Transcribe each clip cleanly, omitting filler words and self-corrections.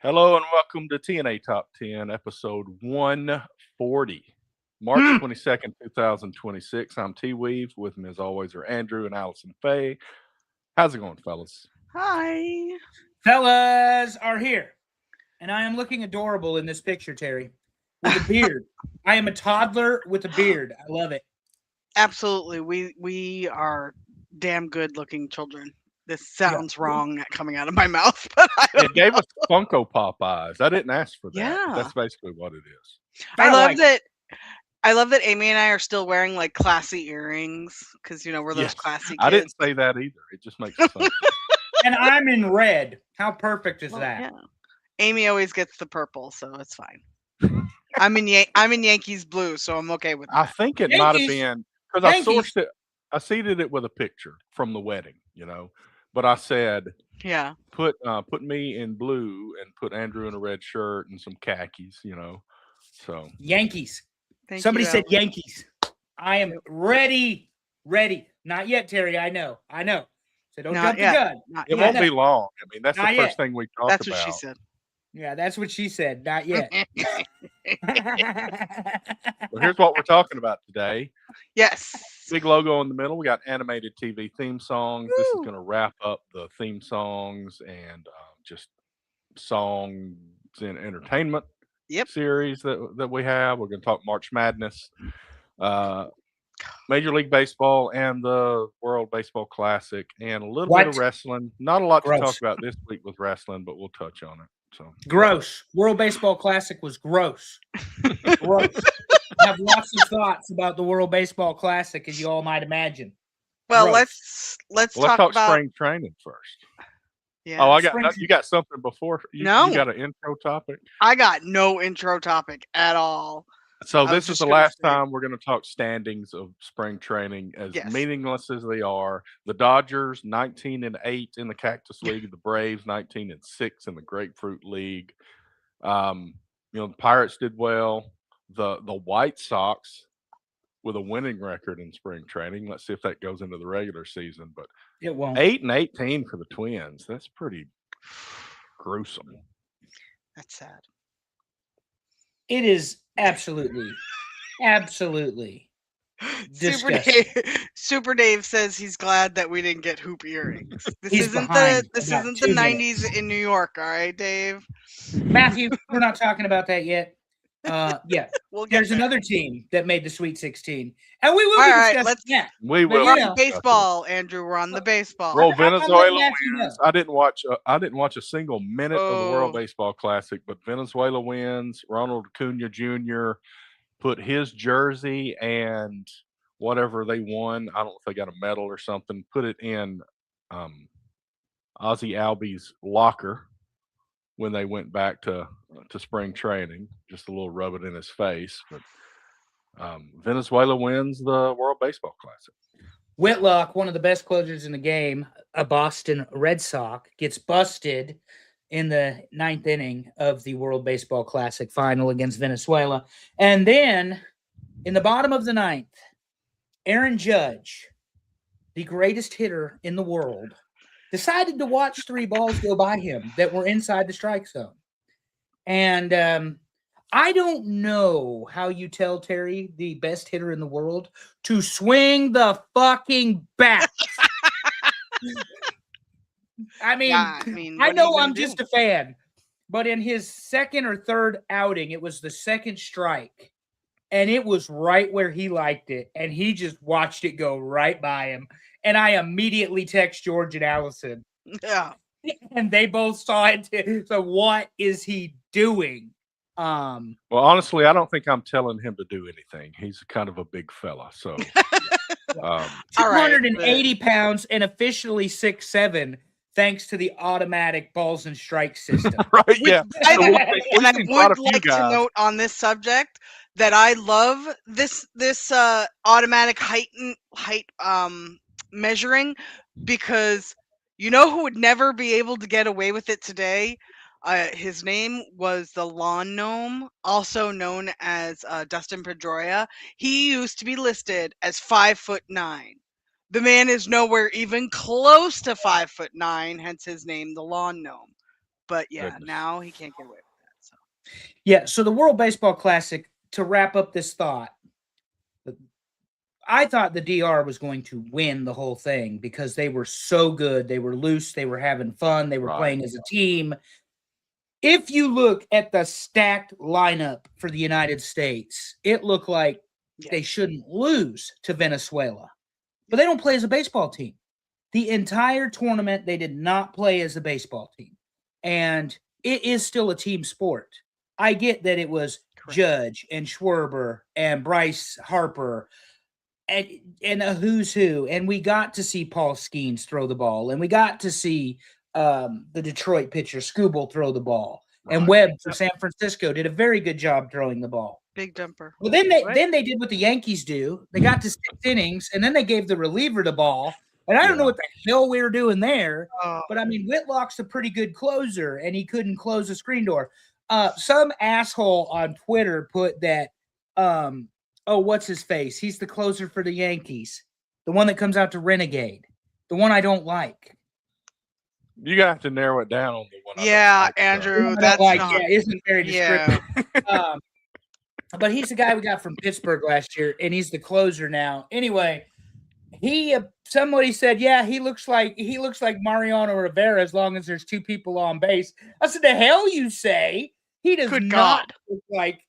Hello and welcome to TNA Top 10, episode 140, March Hmm. 22nd, 2026. I'm T Weave. With me, as always, are Andrew and Allison Faye. How's it going, fellas? Hi. Fellas are here, and I am looking adorable in this picture, Terry, with a beard. I am a toddler with a beard. I love it. Absolutely. We are damn good looking children. This sounds wrong coming out of my mouth, but It gave us Funko Pop eyes. I didn't ask for that, but yeah. that's basically what it is. I love like that I love that Amy and I are still wearing like classy earrings because we're those Yes, classy I didn't kids. say that either. It just makes it funny. And I'm in red. How perfect is Well, that? yeah. Amy always gets the purple, so it's fine. I'm in Yankees blue, so I'm okay with I that. think it might have Yankees. been because I Yankees. sourced it. I seeded it with a picture from the wedding, but I said, Yeah. put me in blue and put Andrew in a red shirt and some khakis, So Yankees. Thank Somebody you, said Ellen. Yankees. I am ready. Ready. Not yet, Terry. I know. So don't Not jump yet. the gun. Not it yet. won't be long. I mean, that's the Not first yet. thing we talk That's about. what she said. Yeah, that's what she said. Not yet. Well, here's what we're talking about today. Yes. Big logo in the middle. We got animated TV theme songs. This is Woo. going to wrap up the theme songs and just songs in entertainment Yep. series that we have. We're going to talk March Madness. Major League Baseball and the World Baseball Classic and a little bit of What? wrestling. Not a lot to talk Gross. about this week with wrestling, but we'll touch on it. So Gross. World Baseball Classic was gross. Gross. I have lots of thoughts about the World Baseball Classic, as you all might imagine. Well, Gross. let's let's talk talk about spring training first. yeah. Oh, Spring you got something before you No. got an intro topic. I got no intro topic at all. So I this was is just the gonna last say- time we're going to talk standings of spring training, as Yes. meaningless as they are. The Dodgers 19-8 in the Cactus League, the Braves 19-6 in the Grapefruit League. The Pirates did well. The White Sox with a winning record in spring training. Let's see if that goes into the regular season. But It won't. 8-18 for the Twins. That's pretty gruesome. That's sad. It is absolutely Super disgusting. Super Dave says he's glad that we didn't get hoop earrings. This He's isn't behind the about 2 '90s minutes. in New York, all right, Dave. Matthew, we're not talking about that yet. Yeah, We'll get there's there. another team that made the Sweet 16, and we will All be right, discussing let's- that. We But, will. you We're know, on baseball, Andrew. We're on the baseball. Well, I'm letting Venezuela Matthew know. wins. I didn't watch a single minute of the World Oh. Baseball Classic, but Venezuela wins. Ronald Acuna Jr. put his jersey and whatever they won. I don't know if they got a medal or something. Put it in Ozzy Albies' locker when they went back to spring training. Just a little rub it in his face, but Venezuela wins the World Baseball Classic. Whitlock, one of the best closers in the game, a Boston Red Sox, gets busted in the 9th inning of the World Baseball Classic final against Venezuela. And then in the bottom of the 9th, Aaron Judge, the greatest hitter in the world, decided to watch 3 balls go by him that were inside the strike zone. And I don't know how you tell Terry, the best hitter in the world, to swing the fucking bat. I mean, Yeah, I what are you know gonna I'm do? just a fan, but in his second or third outing, it was the second strike, and it was right where he liked it, and he just watched it go right by him. And I immediately text George and Allison, Yeah. and they both saw it too. So what is he doing? Well, honestly, I don't think I'm telling him to do anything. He's kind of a big fella, so All right, 280 pounds and officially 6'7", thanks to the automatic balls and strike system. right? Which, Yeah. I, So and I we've got a would few like to guys. note on this subject that I love this automatic height measuring, because you know who would never be able to get away with it today? His name was the Lawn Gnome, also known as Dustin Pedroia. He used to be listed as 5'9". The man is nowhere even close to 5'9", hence his name, the Lawn Gnome. But yeah, Goodness. now he can't get away with that. So Yeah. So the World Baseball Classic, to wrap up this thought, I thought the DR was going to win the whole thing because they were so good. They were loose. They were having fun. They were Right. playing as a team. If you look at the stacked lineup for the United States, it looked like they shouldn't lose to Venezuela. But they don't play as a baseball team. The entire tournament, they did not play as a baseball team. And it is still a team sport. I get that it was Correct. Judge and Schwarber and Bryce Harper and a who's who. And we got to see Paul Skeens throw the ball. And we got to see the Detroit pitcher Skubal throw the ball. And Right. Webb for San Francisco did a very good job throwing the ball. big jumper. Well, then they did what the Yankees do. They got to 6 innings, and then they gave the reliever the ball. And I don't know Yeah. what the hell we were doing there. Oh, But I mean, Whitlock's a pretty good closer, and he couldn't close the screen door. Some asshole on Twitter put that, what's his face? He's the closer for the Yankees, the one that comes out to Renegade, the one I don't like. You got to narrow it down on the one. I don't yeah, like, so. Andrew, The one I don't that's like, not. yeah, isn't very descriptive. Yeah, But he's the guy we got from Pittsburgh last year, and he's the closer now. Anyway, somebody said, yeah, he looks like Mariano Rivera as long as there's 2 people on base. I said, the hell you say? He does Good not God.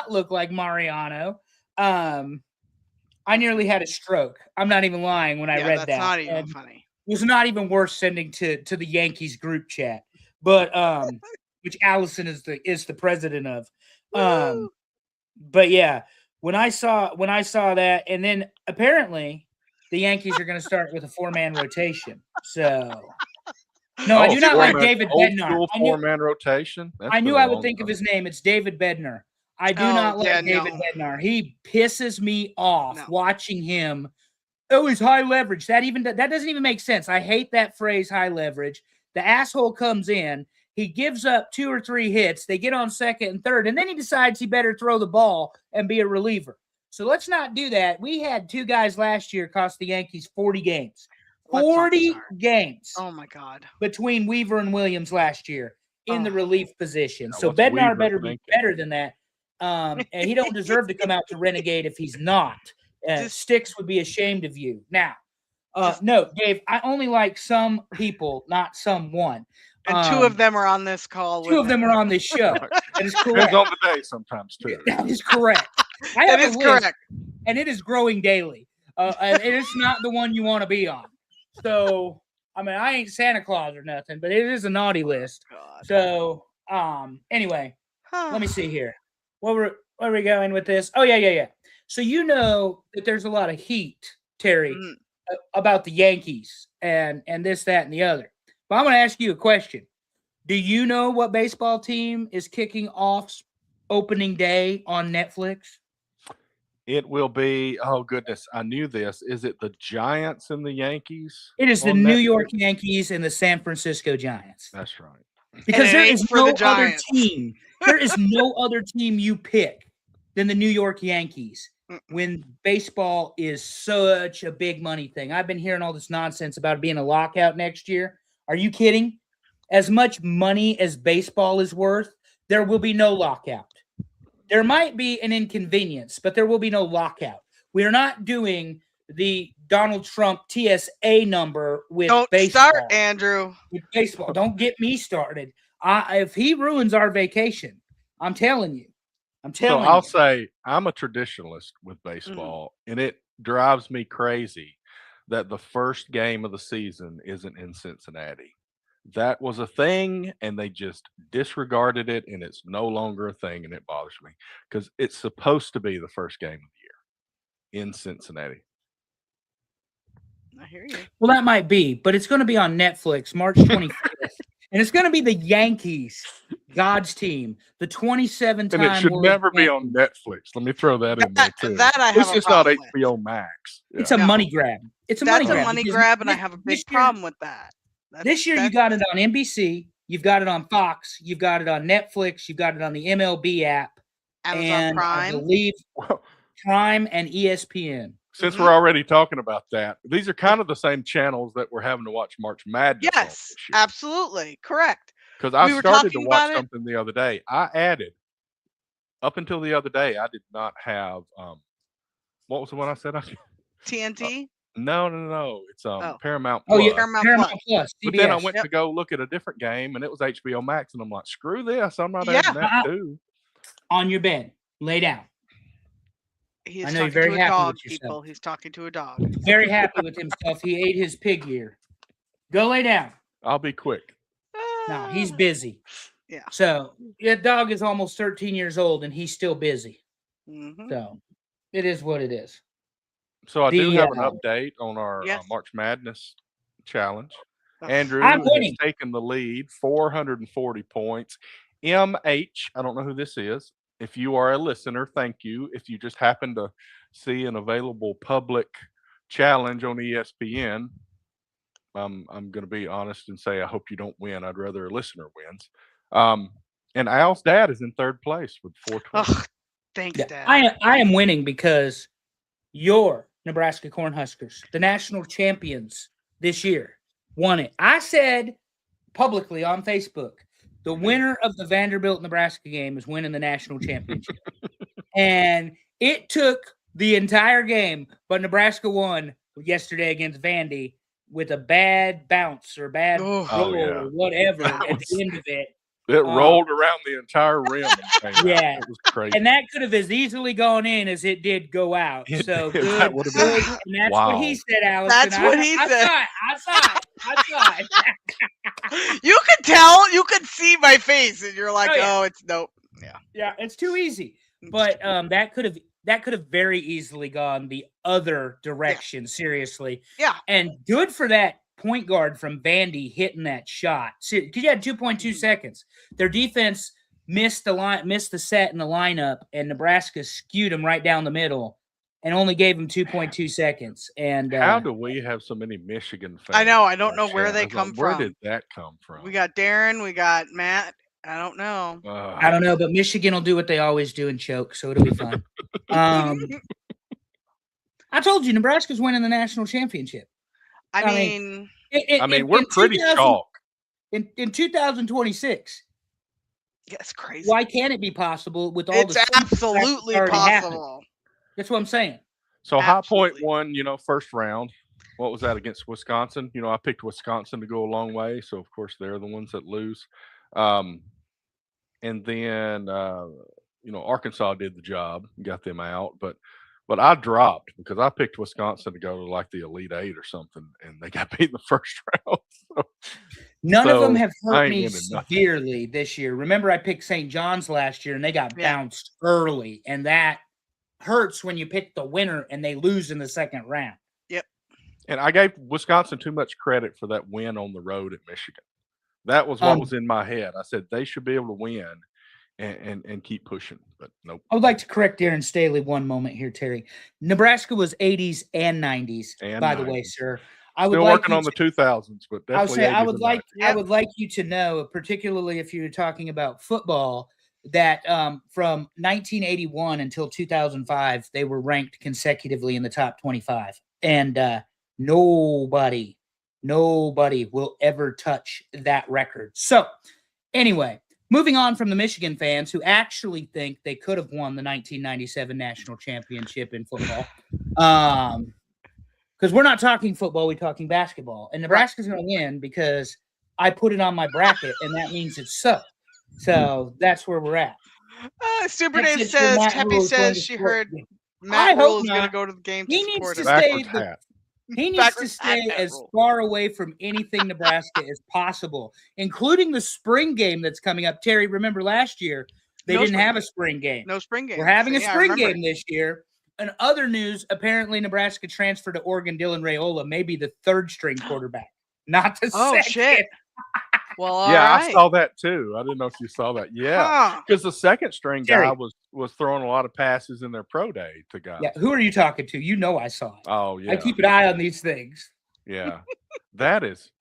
look like Mariano. I nearly had a stroke. I'm not even lying when I yeah, read that's that. not even And funny. it was not even worth sending to the Yankees group chat, but which Allison is the president of. Woo! But yeah, when I saw that, and then apparently the Yankees are going to start with a 4-man rotation. So no, I do not like David Bednar. I knew 4-man rotation. That's I knew been a I would long think of time. his name. It's David Bednar. I do Oh, not like yeah, David no. Bednar. He pisses me off No. watching him. Oh, he's high leverage. That doesn't even make sense. I hate that phrase, high leverage. The asshole comes in, he gives up 2 or 3 hits, they get on second and third, and then he decides he better throw the ball and be a reliever. So let's not do that. We had 2 guys last year cost the Yankees 40 games. Let's not 40 start. games Oh my God. between Weaver and Williams last year in the Oh. relief position. Now, So what's Bednar Weaver better be thinking? better than that. And he don't deserve to come out to Renegade if he's not. Just- Sticks would be ashamed of you. Now, Just- no, Dave, I only like some people, not someone. And 2 of them are on this call. 2 of them are on this show. That is correct. Depends on the day sometimes too. That is correct. I That have is a list, correct. and it is growing daily. And it is not the one you want to be on. So, I mean, I ain't Santa Claus or nothing, but it is a naughty list. God. So, anyway, let me see here. Where are we going with this? Oh, yeah. So you know that there's a lot of heat, Terry, Mm. about the Yankees and this, that, and the other. But I'm going to ask you a question. Do you know what baseball team is kicking off opening day on Netflix? It will be. Oh goodness, I knew this. Is it the Giants and the Yankees? It is the on New Netflix? York Yankees and the San Francisco Giants. That's right. Because it there ain't is for the no other Giants. team. There is no other team you pick than the New York Yankees when baseball is such a big money thing. I've been hearing all this nonsense about it being a lockout next year. Are you kidding? As much money as baseball is worth, there will be no lockout. There might be an inconvenience, but there will be no lockout. We are not doing the Donald Trump TSA number with Don't baseball. start, Andrew. With baseball. Don't get me started. If he ruins our vacation, I'm telling you. So I'll say I'm a traditionalist with baseball, and it drives me crazy that the first game of the season isn't in Cincinnati. That was a thing, and they just disregarded it, and it's no longer a thing, and it bothers me because it's supposed to be the first game of the year in Cincinnati. I hear you. Well, that might be, but it's going to be on Netflix March 25th. And it's going to be the Yankees, God's team, the 27-time And it should world never be champions. on Netflix. Let me throw that in there too. That I have This a is not problem with. HBO Max. It's Yeah. a No. money grab. It's a money That's a grab. money because grab, and I this- have a this big year- problem with that. This year, you got it on NBC, you've got it on Fox, you've got it on Netflix, you've got it on the MLB app, Amazon and I Prime. believe Well, Prime and ESPN. since Mhm. we're already talking about that, these are kind of the same channels that we're having to watch March Madness on Yes, this year. absolutely correct. because I We were started to talking watch about it. something the other day. I added up until the other day. I did not have what was the one I said? TNT. No. It's Oh. Paramount Oh yeah, Plus. Paramount Paramount Plus. Plus. But then I CBS. went Yep. to go look at a different game, and it was HBO Max, and I'm like, screw this! I'm not Yeah. adding that too. On your bed, lay down. He I is know you're talking very to a happy dog, with yourself. people. He's talking to a dog. Very happy with himself. He ate his pig ear. Go lay down. I'll be quick. No, he's busy. Yeah. So your dog is almost 13 years old and he's still busy. Mhm. So it is what it is. So I do The, have an update on our Yes. March Madness challenge. Ugh. Andrew I'm has winning. taken the lead, 440 points. MH, I don't know who this is. If you are a listener, thank you. If you just happen to see an available public challenge on ESPN, I'm going to be honest and say I hope you don't win. I'd rather a listener wins. And Al's dad is in third place with 420. Ugh, thanks, Yeah, Dad. I am winning because your Nebraska Cornhuskers, the national champions this year, won it. I said publicly on Facebook, the winner of the Vanderbilt Nebraska game is winning the national championship. And it took the entire game, but Nebraska won yesterday against Vandy with a bad bounce or bad Oh. Oh, roll yeah. or whatever That at was- the end of it. It rolled around the entire rim and came out. Yeah. It was crazy. And that could have as easily gone in as it did go out. It So did. good. That would have good. been- And that's wow. what he said, Allison. That's what he I said. Saw it. I saw it. You could tell. You could see my face, and you're like, Oh, yeah. "Oh, it's nope." Yeah. Yeah, it's too easy. But that could have very easily gone the other direction, seriously. Yeah. And good for that point guard from Vandy hitting that shot. Because you had 2.2 seconds. Their defense missed the set in the lineup, and Nebraska skewed them right down the middle and only gave them 2.2 seconds. And How do we have so many Michigan fans? I know. I don't in know our where chat? they I was like, come Where from. did that come from? We got Darren. We got Matt. I don't know. I don't know, but Michigan will do what they always do and choke, so it'll be fine. I told you, Nebraska's winning the national championship. I mean, we're pretty chalk. In 2026. yeah, it's crazy. Why can't it be possible with all It's the stuff that's absolutely already happened? possible. That's what I'm saying. So High Point Absolutely. won, first round. What was that against Wisconsin? I picked Wisconsin to go a long way, so of course they're the ones that lose. And then Arkansas did the job, got them out, but I dropped because I picked Wisconsin to go to like the Elite Eight or something, and they got beat in the first round. So, None of them So, have I hurt ain't me winning nothing. severely this year. Remember, I picked St. John's last year, and they got Yeah. bounced early, and that hurts when you pick the winner and they lose in the second round. and I gave Wisconsin too much credit for that win on the road at Michigan. That was what was in my head. I said they should be able to win and keep pushing, but nope. I would like to correct Darren Staley one moment here, Terry. Nebraska was 80s and 90s, And by the way, 90s. sir. I would Still like working you on the to- 2000s, but I would definitely say I 80s would and like 90s. I would like you to know, particularly if you're talking about football, that from 1981 until 2005, they were ranked consecutively in the top 25, and nobody will ever touch that record. So, anyway, moving on from the Michigan fans who actually think they could have won the 1997 national championship in football. Because we're not talking football, we're talking basketball. And Nebraska's going to win because I put it on my bracket, and that means it's so. So that's where we're at. Super That's Dave it for says, Matt Teppy Rule's going says to she support heard me. Matt I Rule hope is going to not. go to the game He to needs support to him. stay Backwards the- hat. He needs Backwards to hat, stay Matt as Rule. far away from anything Nebraska as possible, including the spring game that's coming up. Terry, remember last year they No didn't spring have a game. spring game. No spring game. We're having a Yeah, I spring remember. game this year. In other news, apparently Nebraska transferred to Oregon. Dylan Raiola, maybe the third string quarterback, not the Oh, second. shit. Well, all Yeah, I right. saw that too. I didn't know if you saw that. Yeah, Huh. because the second string Terry. guy was throwing a lot of passes in their pro day to guys. Yeah, who are you talking to? You know I saw it. Oh yeah, I keep an eye on these things. yeah. That is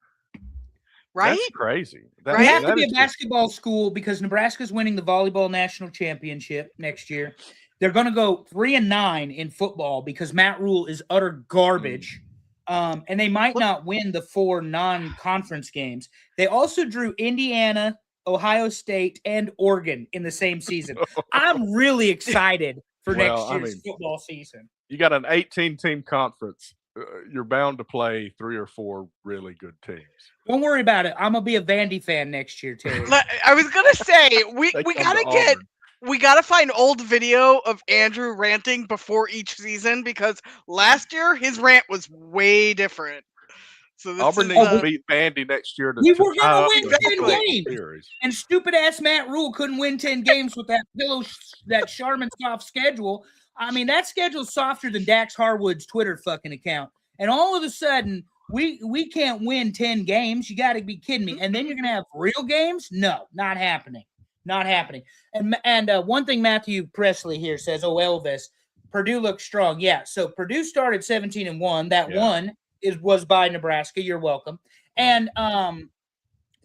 Right? That's crazy. That, Right? We have to that be a is just- basketball school because Nebraska's winning the volleyball national championship next year. They're going to go 3-9 in football because Matt Rule is utter garbage. And they might not win the 4 non-conference games. They also drew Indiana Ohio State, and Oregon in the same season. I'm really excited for Well, next I year's mean- football season. You got an 18-team conference. You're bound to play 3 or 4 really good teams. Don't worry about it. I'm gonna be a Vandy fan next year, Terry. I was gonna say we They come to gotta get Auburn. we gotta find old video of Andrew ranting before each season because last year his rant was way different. So this Auburn is needs Oh, to beat Vandy next year to we to were tie gonna up win the 10 historical games. series. And stupid ass Matt Rule couldn't win 10 games with that Charmin soft schedule. I mean, that schedule's softer than Dax Harwood's Twitter fucking account. And all of a sudden, we can't win 10 games. You got to be kidding me. And then you're gonna have real games? No, not happening. Not happening. And one thing Matthew Presley here says, "Oh, Elvis, Purdue looks strong." Yeah. So Purdue started 17-1. That Yeah. one was by Nebraska. You're welcome. And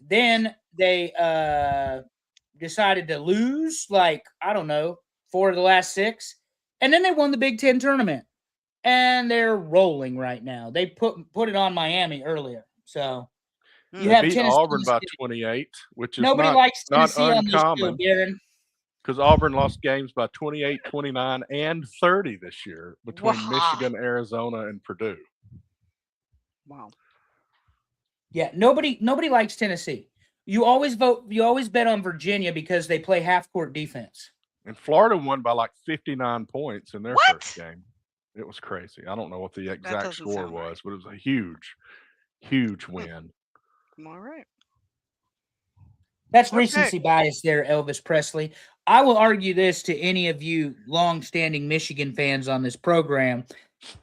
then they decided to lose, like, I don't know, 4 of the last 6. And then they won the Big Ten tournament. And they're rolling right now. They put it on Miami earlier. So you They have beat Tennessee. Auburn by 28, which is Nobody not likes not Tennessee on this show, uncommon. Darren. because Auburn lost games by 28, 29, and 30 this year between Wow. Michigan, Arizona, and Purdue. Wow. Yeah, nobody likes Tennessee. You always bet on Virginia because they play half court defense. And Florida won by like 59 points in their What? first game. It was crazy. I don't know what the doesn't exact score sound right. was, but it was a huge, huge win. All right. That's Okay. recency bias there, Elvis Presley. I will argue this to any of you long-standing Michigan fans on this program.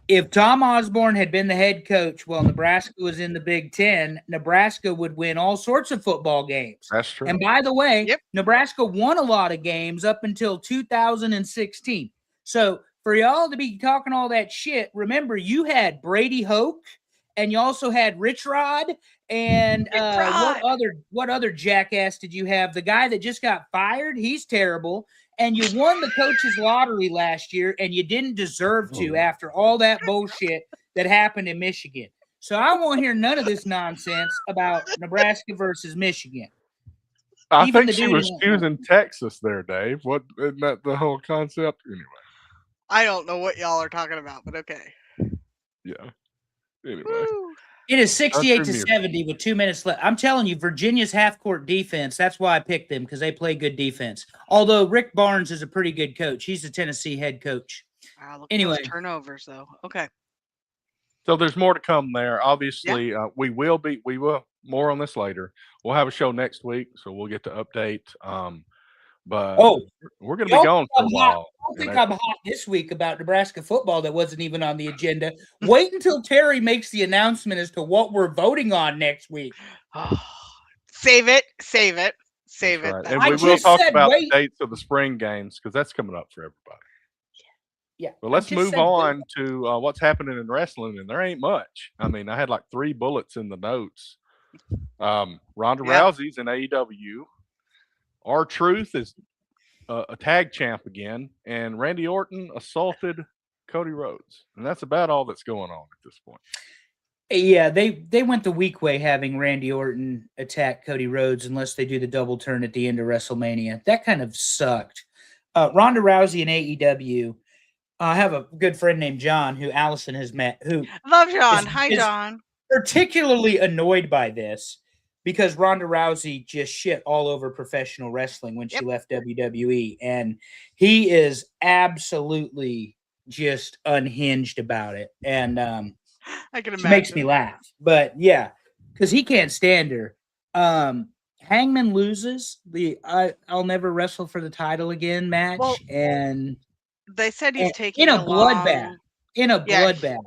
If Tom Osborne had been the head coach while Nebraska was in the Big Ten, Nebraska would win all sorts of football games. That's true. And by the way, Yep. Nebraska won a lot of games up until 2016. So for y'all to be talking all that shit, remember you had Brady Hoke and you also had Rich Rod and Rod. what other jackass did you have? The guy that just got fired, he's terrible. And you won the coaches lottery last year and you didn't deserve to after all that bullshit that happened in Michigan. So I won't hear none of this nonsense about Nebraska versus Michigan. I even think the she dude was in- choosing Texas there, Dave. What isn't that the whole concept? Anyway, I don't know what y'all are talking about, but okay. yeah. Anyway, Woo. It is 68 to Country music. 70 with 2 minutes left. I'm telling you, Virginia's half-court defense, that's why I picked them, because they play good defense. Although Rick Barnes is a pretty good coach. He's the Tennessee head coach. Wow, look at Anyway. those turnovers, though. Okay. so there's more to come there. Obviously, we will more on this later. We'll have a show next week, so we'll get to update. But Oh, we're going to be y'all gone for a I'm hot. while. I don't think And I'm hot this week about Nebraska football that wasn't even on the agenda. Wait until Terry makes the announcement as to what we're voting on next week. Save it. Save it. Save That's it. right. That's And I we will just talk said about wait. the dates of the spring games because that's coming up for everybody. Yeah. But I let's just move said wait. on to what's happening in wrestling, and there ain't much. I mean, I had like 3 bullets in the notes. Ronda Yeah. Rousey's in AEW. R-Truth is a tag champ again, and Randy Orton assaulted Cody Rhodes, and that's about all that's going on at this point. Yeah, they went the weak way having Randy Orton attack Cody Rhodes unless they do the double turn at the end of WrestleMania. That kind of sucked. Ronda Rousey in AEW. I have a good friend named John who Allison has met who Love John. Is- Hi, is- John. particularly annoyed by this because Ronda Rousey just shit all over professional wrestling when she Yep. left WWE. And he is absolutely just unhinged about it. And I can she imagine. makes me laugh. But yeah, because he can't stand her. Hangman loses the I'll never wrestle for the title again match. Well, and They said he's and taking in a long- bloodbath. In a Yeah, bloodbath.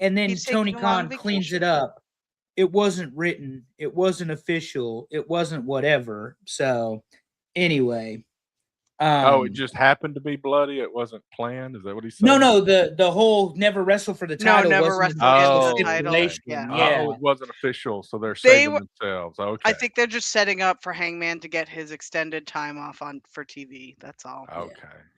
And then he's Tony taking a long Khan cleans it vacation. up. It wasn't written. It wasn't official. It wasn't whatever. So anyway. It just happened to be bloody. It wasn't planned. Is that what he said? no, the whole never wrestle for the No, title never wasn't wrestle against official the title, stipulation. yeah. Yeah. Oh, it wasn't official, so they're They saving were- themselves. Okay. I think they're just setting up for Hangman to get his extended time off for TV. That's all. Okay.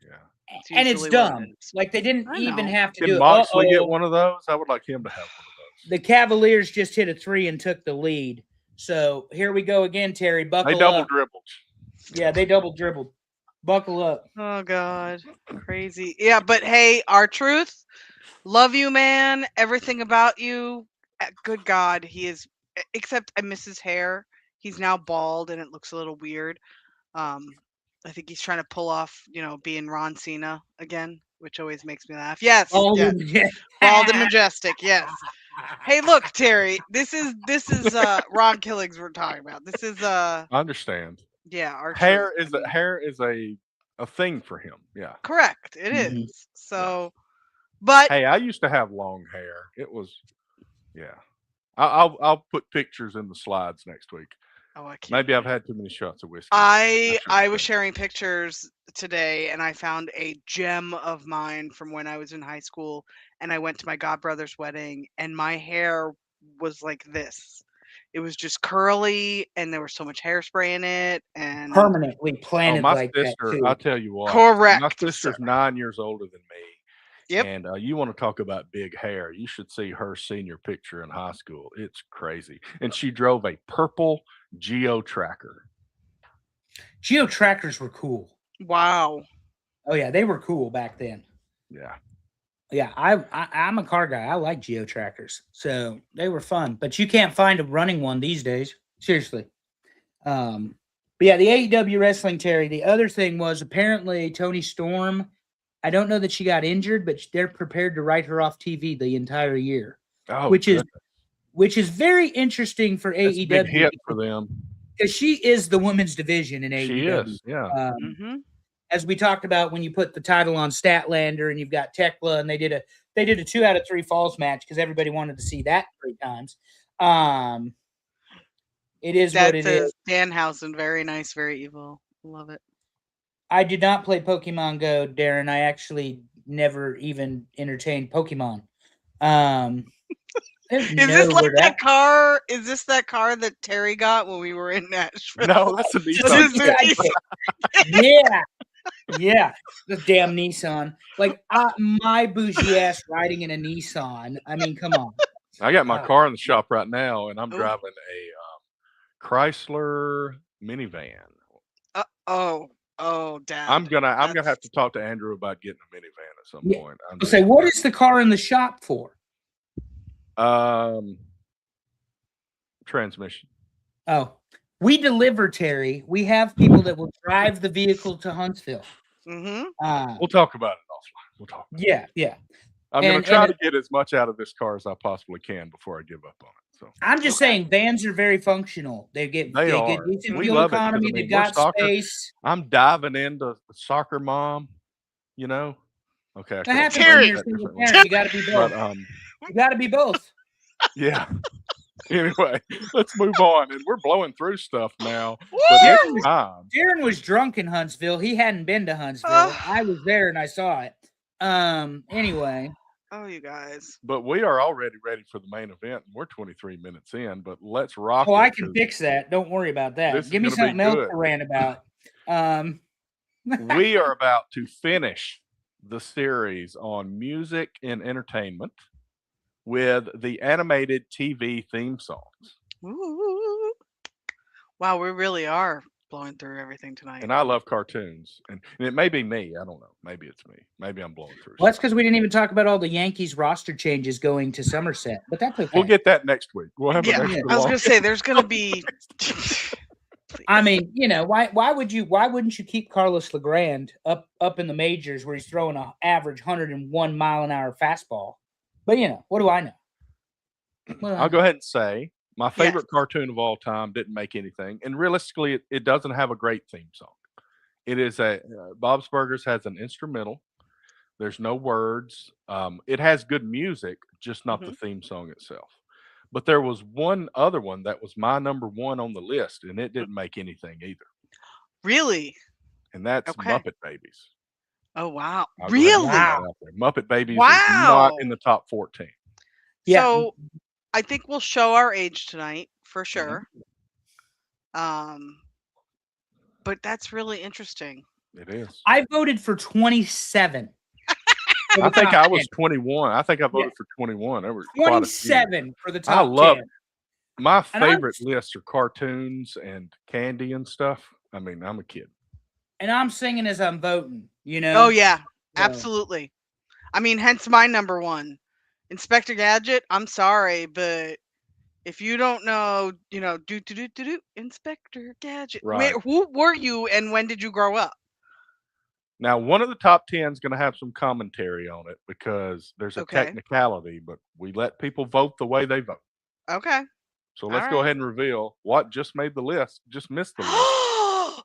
Yeah. It's And it's usually what it dumb. is. Like they didn't I even know. have to Can do Moxley it. get Uh-oh. one of those? I would like him to have one of those. The Cavaliers just hit a 3 and took the lead. So here we go again, Terry. Buckle They double up. dribbled. Yeah, they double dribbled. Buckle up. Oh God, crazy. Yeah, but hey, R-Truth, love you, man. Everything about you. Good God, he is. Except I miss his hair. He's now bald, and it looks a little weird. I think he's trying to pull off, being Ron Cena again, which always makes me laugh. Yes, yes. Bald and majestic. Yes. Hey, look, Terry. This is Ron Killings we're talking about. This is I understand. yeah, our Hair truth. is hair is a thing for him. Yeah. Correct. It is. Mhm. So, but Hey, I used to have long hair. It was, yeah. I'll put pictures in the slides next week. oh, I can't. Maybe I've had too many shots of whiskey. I should was say. sharing pictures today, and I found a gem of mine from when I was in high school, and I went to my godbrother's wedding, and my hair was like this. It was just curly, and there was so much hairspray in it, and Permanently Oh, planted my like that sister, too. I'll tell you what. My correct. sister's sir. 9 years older than me. Yep. And you want to talk about big hair. You should see her senior picture in high school. It's crazy. And she drove a purple Geo Tracker. Geo trackers were cool. Wow. Oh yeah, they were cool back then. Yeah. Yeah, I'm a car guy. I like Geo trackers, so they were fun. But you can't find a running one these days. Seriously. But yeah, the AEW wrestling, Terry. The other thing was apparently Tony Storm. I don't know that she got injured, but they're prepared to write her off TV the entire year, Oh, which goodness. is very interesting for That's a big AEW hit for them. because she is the women's division in AEW. She is. Yeah. hmm As we talked about when you put the title on Statlander and you've got Tekla and they did a 2 out of 3 falls match because everybody wanted to see that 3 times. It is That what it is. says Danhausen. Very nice, very evil. Love it. I did not play Pokemon Go, Darren. I actually never even entertained Pokemon. Is this like that car? Is this that car that Terry got when we were in Nashville? No, that's a Nissan. Suzuki. Yeah. Yeah. The damn Nissan. Like my bougie ass riding in a Nissan. I mean, come on. I got my car in the shop right now, and I'm Ooh. driving a Chrysler minivan. Oh, Dad. I'm gonna have to talk to Andrew about getting a minivan at some Yeah. point. I'll say, what is the car in the shop for? Transmission. Oh, we deliver, Terry. We have people that will drive the vehicle to Huntsville. Mm-hmm. We'll talk about it offline. We'll talk. Yeah, yeah. I'm going to try to get as much out of this car as I possibly can before I give up on it. So I'm just saying, vans are very functional. They get decent We fuel love it 'cause, economy. I mean, They've we're got soccer. space. I'm diving into soccer mom. You know. Okay. That happens Terry. when you're a single parent. You got to be both. But You got to be both. yeah. Anyway, let's move on. And we're blowing through stuff now. But Darren next time, was drunk in Huntsville. He hadn't been to Huntsville. I was there and I saw it. Anyway. Oh, you guys. but we are already ready for the main event. And we're 23 minutes in, but let's rock. Oh, it, I can 'cause fix that. Don't worry about this that. is Give me gonna be something else good. to rant about. We are about to finish the series on music and entertainment with the animated TV theme songs. Ooh. Wow, we really are blowing through everything tonight. And I love cartoons. And it may be me. I don't know. Maybe it's me. Maybe I'm blowing through. Well, that's because we didn't even talk about all the Yankees roster changes going to Somerset, but that's okay. We'll get that next week. We'll have Yeah, an extra I was long- gonna say there's gonna be. I mean, why wouldn't you keep Carlos Legrand up in the majors where he's throwing an average 101 mile an hour fastball? But what do I know? I'll go ahead and say my favorite cartoon of all time didn't make anything. And realistically, it doesn't have a great theme song. It is Bob's Burgers has an instrumental. There's no words. It has good music, just not the theme song itself. But there was one other one that was my number one on the list, and it didn't make anything either. Really? And that's Okay. Muppet Babies. Oh wow! I'll go ahead and Really? put that out there. Muppet Babies is Wow. not in the top 14. Yeah. So I think we'll show our age tonight for sure. But that's really interesting. It is. I voted for 27. I think I was 21. I think I voted for 21. There were quite a few. 27 for the top I love 10. My And I'm favorite lists are cartoons and candy and stuff. I mean, I'm a kid. and I'm singing as I'm voting. Oh yeah, So, absolutely. I mean, hence my number one, Inspector Gadget. I'm sorry, but if you don't know, do Inspector Gadget. Right. Who were you, and when did you grow up? Now, one of the top 10 is going to have some commentary on it because there's a Okay. technicality, but we let people vote the way they vote. Okay. So let's All go right. ahead and reveal what just made the list, just missed the list.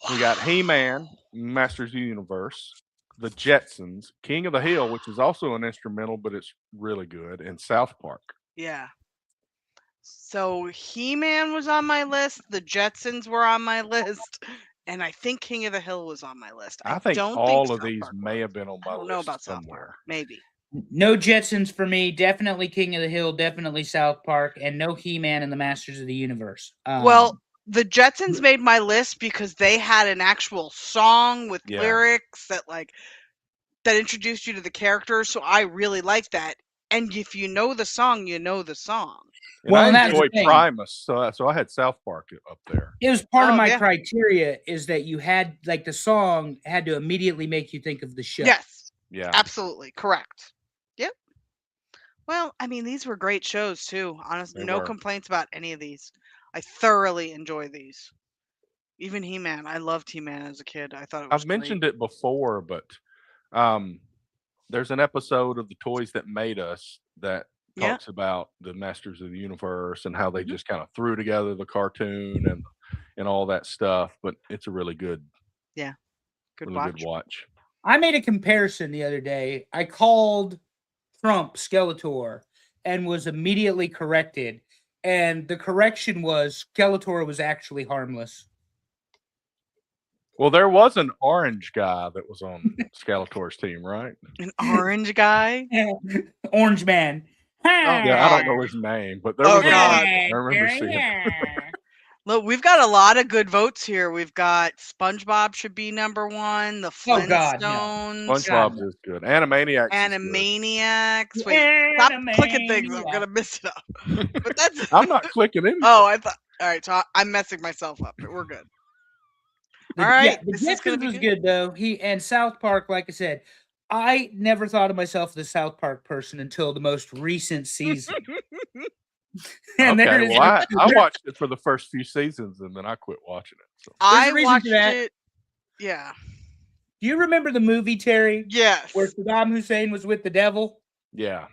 We got He-Man, Masters of the Universe, The Jetsons, King of the Hill, which is also an instrumental, but it's really good, and South Park. Yeah. So He-Man was on my list. The Jetsons were on my list, and I think King of the Hill was on my list. I think don't all think of South these Park may was. have been on I my don't know list about South Park. somewhere. Maybe. no Jetsons for me. Definitely King of the Hill. Definitely South Park, and no He-Man and the Masters of the Universe. Well, the Jetsons made my list because they had an actual song with Yeah. lyrics that introduced you to the characters. So I really like that. And if you know the song, you know the song. And Well, I and that's the enjoy thing. Primus, so I had South Park up there. It was part of Oh, my yeah. criteria is that you had like the song had to immediately make you think of the show. Yes, Yeah. absolutely correct. Yep. Well, I mean, these were great shows too. Honestly, They no were. complaints about any of these. I thoroughly enjoy these. Even He-Man. I loved He-Man as a kid. I thought it was I've mentioned it before, but there's an episode of The Toys That Made Us that Yeah. talks about the Masters of the Universe and how they Mhm. just kind of threw together the cartoon and all that stuff. But it's a really good Good really watch. good watch. I made a comparison the other day. I called Trump Skeletor and was immediately corrected. And the correction was Skeletor was actually harmless. Well, there was an orange guy that was on Skeletor's team, right? An orange guy. Orange Man. Yeah, I don't know his name, but there Oh, was an God. orange. I remember seeing it. Look, we've got a lot of good votes here. We've got SpongeBob should be number one. The Oh, God, no. Flintstones. SpongeBob is good. Animaniacs is good. Animaniacs. Wait, stop clicking things. I'm gonna miss it up. But that's. I'm not clicking anything. Oh, I thought. All right, so I'm messing myself up. But we're good. All right, the this is gonna Jetsons be was good. good though. He and South Park, like I said, I never thought of myself as a South Park person until the most recent season. And there Okay, is well, I watched it for the first few seasons and then I quit watching it. So. I a reason watched for that. it. Yeah. Do you remember the movie, Terry, Yes. where Saddam Hussein was with the devil? Yeah.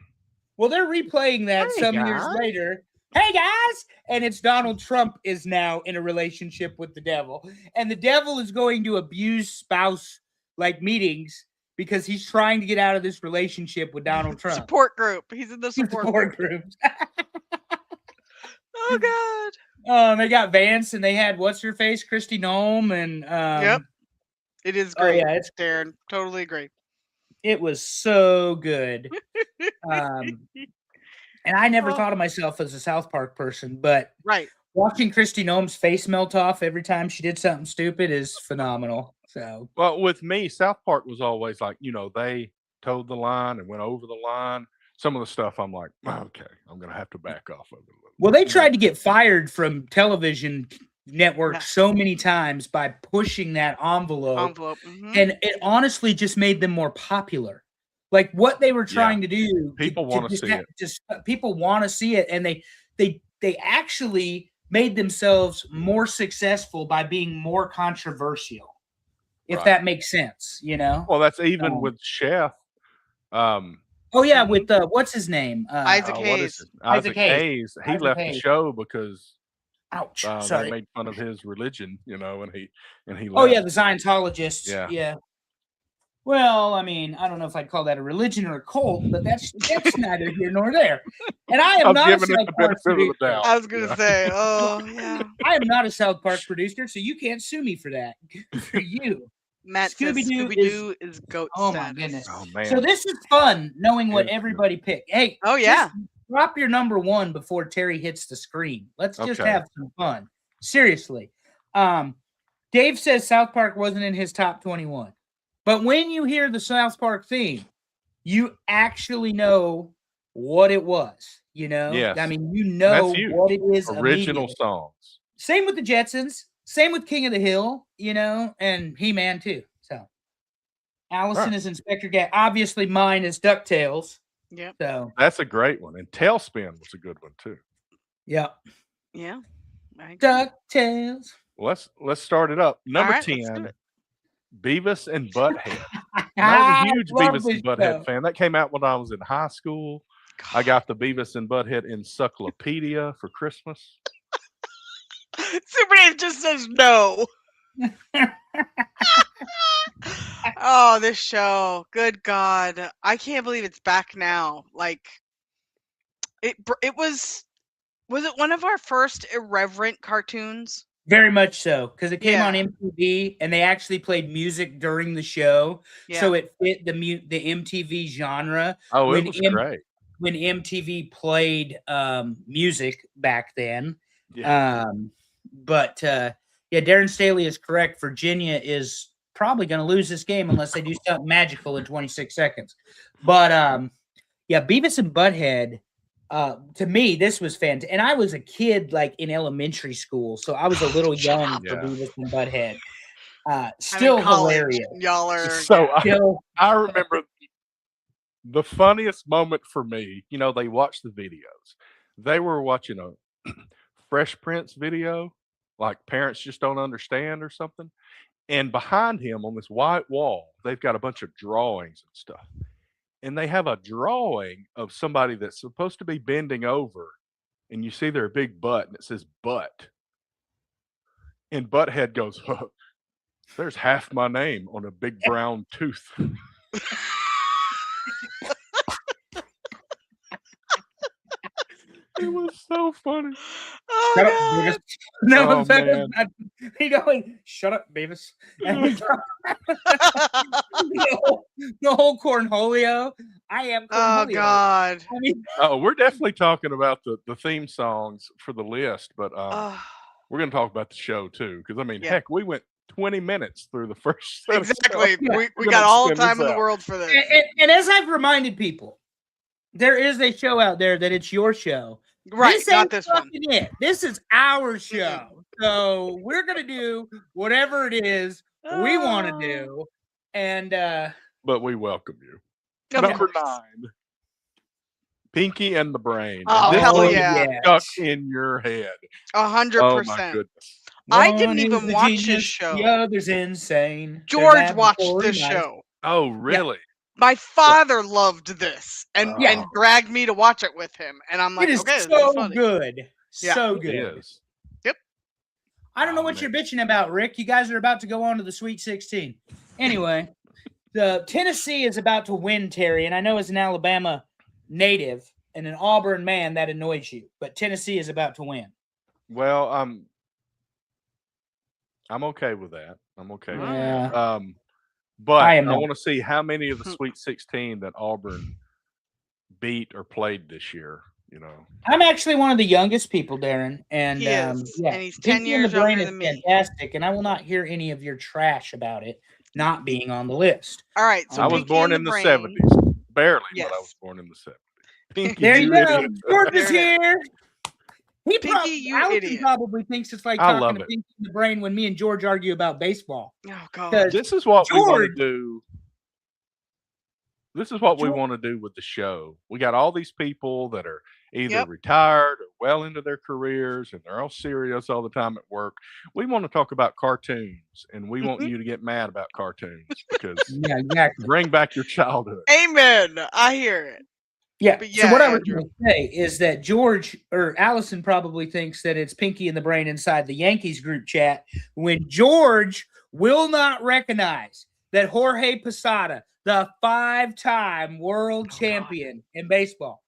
Well, they're replaying that Hey, some years guys. later. Hey guys, and it's Donald Trump is now in a relationship with the devil, and the devil is going to abuse spouse like meetings because he's trying to get out of this relationship with Donald Trump. Support group. He's in the support group. groups. Oh God. They got Vance, and they had what's her face, Christy Nome, and Yep. It is Oh great. yeah, it's Darren. Totally agree. it was so good. And I never Oh. thought of myself as a South Park person, but Right. watching Christy Nome's face melt off every time she did something stupid is phenomenal. So, Well, with me, South Park was always like, they towed the line and went over the line. Some of the stuff I'm like, okay, I'm going to have to back off of it a little well, bit. they tried to get fired from television networks Yeah. so many times by pushing that envelope. Mhm. And it honestly just made them more popular. Like what they were trying to do, People wanna see it. People want to see it, and they actually made themselves more successful by being more controversial. If Right. that makes sense, Well, that's even with Chef. Oh yeah, with what's his name? Isaac what Hayes. is it? Isaac Hayes. He Isaac left the Hayes. show because Ouch! they Sorry. made fun of his religion, and he Oh left. yeah, the Scientologists. Yeah. Yeah. Well, I mean, I don't know if I'd call that a religion or a cult, but that's neither here nor there. And I am I'm not a giving it South the Park benefit of the producer. doubt. I was gonna say, oh yeah. I am not a South Park producer, so you can't sue me for that. Good for you. Matt says Scooby-Doo Scooby-Doo is goat Oh my status. goodness. Oh man. So this is fun knowing what It is everybody picked. Hey, Oh yeah. just drop your number one before Terry hits the screen. Let's just Okay. have some fun. Seriously. Dave says South Park wasn't in his top 21. But when you hear the South Park theme, you actually know what it was. You know, Yes. I mean, you That's know huge. what it is. Original immediately. songs. Same with the Jetsons. Same with King of the Hill. You know, and He-Man too. So Allison Right. is Inspector Gadget. Obviously, mine is DuckTales. Yep. So That's a great one. And Tailspin was a good one too. yeah, Yeah. I agree. DuckTales. Well, let's start it up. Number right, let's do 10, it. Beavis and Butthead. And I was a huge love Beavis this and Butthead show. fan. That came out when I was in high school. I got the Beavis and Butthead Encyclopedia for Christmas. Super Dave just says no. Oh, this show. Good God. I can't believe it's back now. Like it was it one of our first irreverent cartoons? Very much so, because it came on Yeah. MTV and they actually played music during the show, so Yeah. it fit the MTV genre. Oh, When it was great. when MTV played music back then. Yeah. But yeah, Darren Staley is correct. Virginia is probably going to lose this game unless they do something magical in 26 seconds. But yeah, Beavis and Butthead. To me, this was fantastic. And I was a kid like in elementary school, so I was a little young for Yeah. Beavis and Butthead. I'm in Still college. hilarious. Y'all are So Still, I remember the funniest moment for me, you know, they watched the videos. They were watching a Fresh Prince video, like Parents Just Don't Understand or something. And behind him on this white wall, they've got a bunch of drawings and stuff. And they have a drawing of somebody that's supposed to be bending over, and you see their big butt, and it says butt. And Butthead goes, "Huh, there's half my name on a big brown tooth." It was so funny. Oh shut up, God. Beavis. No, Oh, that was man. not, he going, shut up, Beavis. And the whole Cornholio. I am Cornholio. Oh God. I mean, Oh, we're definitely talking about the theme songs for the list, but Oh, we're going to talk about the show too. Because I mean, Yeah. heck, we went 20 minutes through the first set of exactly. stuff. Yeah. We We're got gonna all the extend time this in the out. world for this. and as I've reminded people, there is a show out there that it's your show. Right, This not ain't this one. fucking it. This is our show. So we're gonna do whatever it is we want to Oh. do. And But we welcome you. Of Number course. 9, Pinky and the Brain. Oh, And this hell one yeah. stuck in your head. 100%. Oh my goodness. I didn't one is even a watch this genius, show. The other's insane. They're George watched laboratory this mice. show. Oh, really? My father loved this and Yeah. dragged me to watch it with him. And I'm like, It is okay, this is so funny. good. Yeah. So It good. is. I don't know Oh, what man. you're bitching about, Rick. You guys are about to go on to the Sweet 16. Anyway, the Tennessee is about to win, Terry, and I know as an Alabama native and an Auburn man that annoys you, but Tennessee is about to win. Well, I'm okay with that. I'm okay with Yeah. that. But I I am not. want to see how many of the Sweet 16 that Auburn beat or played this year, you know. I'm actually one of the youngest people, Darren, and He is, yeah, and he's 10 Pinky and the years Brain younger is than me. fantastic, and I will not hear any of your trash about it not being on the list. All right, so I was Pinky born and in the Brain. 70s. Barely, but I Yes. was born in the 70s. Pinky, There you go. idiot. George is There it here. He Pinky, you Allison idiot. probably thinks it's like I talking love to it. Pinky and the Brain when me and George argue about baseball. Oh God. Because This is what we want to George- do. This is what we George- want to do with the show. We got all these people that are either Yep. retired or well into their careers, and they're all serious all the time at work. We want to talk about cartoons, and we want Mhm. you to get mad about cartoons because Yeah, exactly. bring back your childhood. Amen. I hear it. Yeah. But So what yeah, I was Andrew. going to say is that George or Allison probably thinks that it's Pinky and the Brain inside the Yankees group chat when George will not recognize that Jorge Posada, the 5-time world champion in baseball,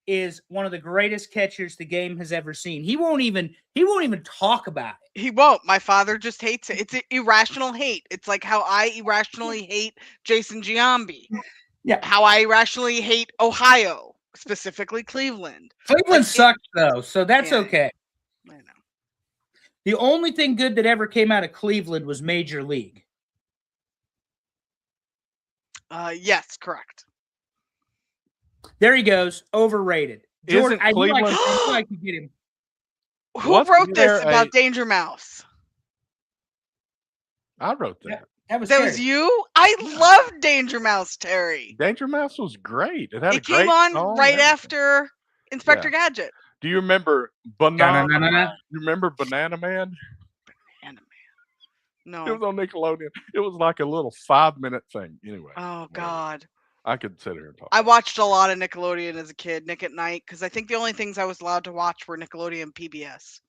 is one of the greatest catchers the game has ever seen. He won't even talk about it. He won't. My father just hates it. It's irrational hate. It's like how I irrationally hate Jason Giambi. Yeah. How I irrationally hate Ohio, specifically Cleveland. Cleveland Like, sucks though, so that's Yeah. okay. I know. The only thing good that ever came out of Cleveland was Major League. Yes, correct. There he goes. Overrated. Jordan, Isn't I knew Cleveland? I could get him. Who Wasn't wrote there this about a- Danger Mouse? I wrote Yeah. that. That was That Terry. was you? I love Danger Mouse, Terry. Danger Mouse was great. It had a It came great on song and right everything. after Inspector Gadget. Do you remember Banana? Da-na-na-na-na. You remember Banana Man? Anime. It No. was on Nickelodeon. It was like a little 5-minute thing. Anyway. Oh whatever. God. I could sit here and talk. I watched a lot of Nickelodeon as a kid, Nick at Night, because I think the only things I was allowed to watch were Nickelodeon and PBS.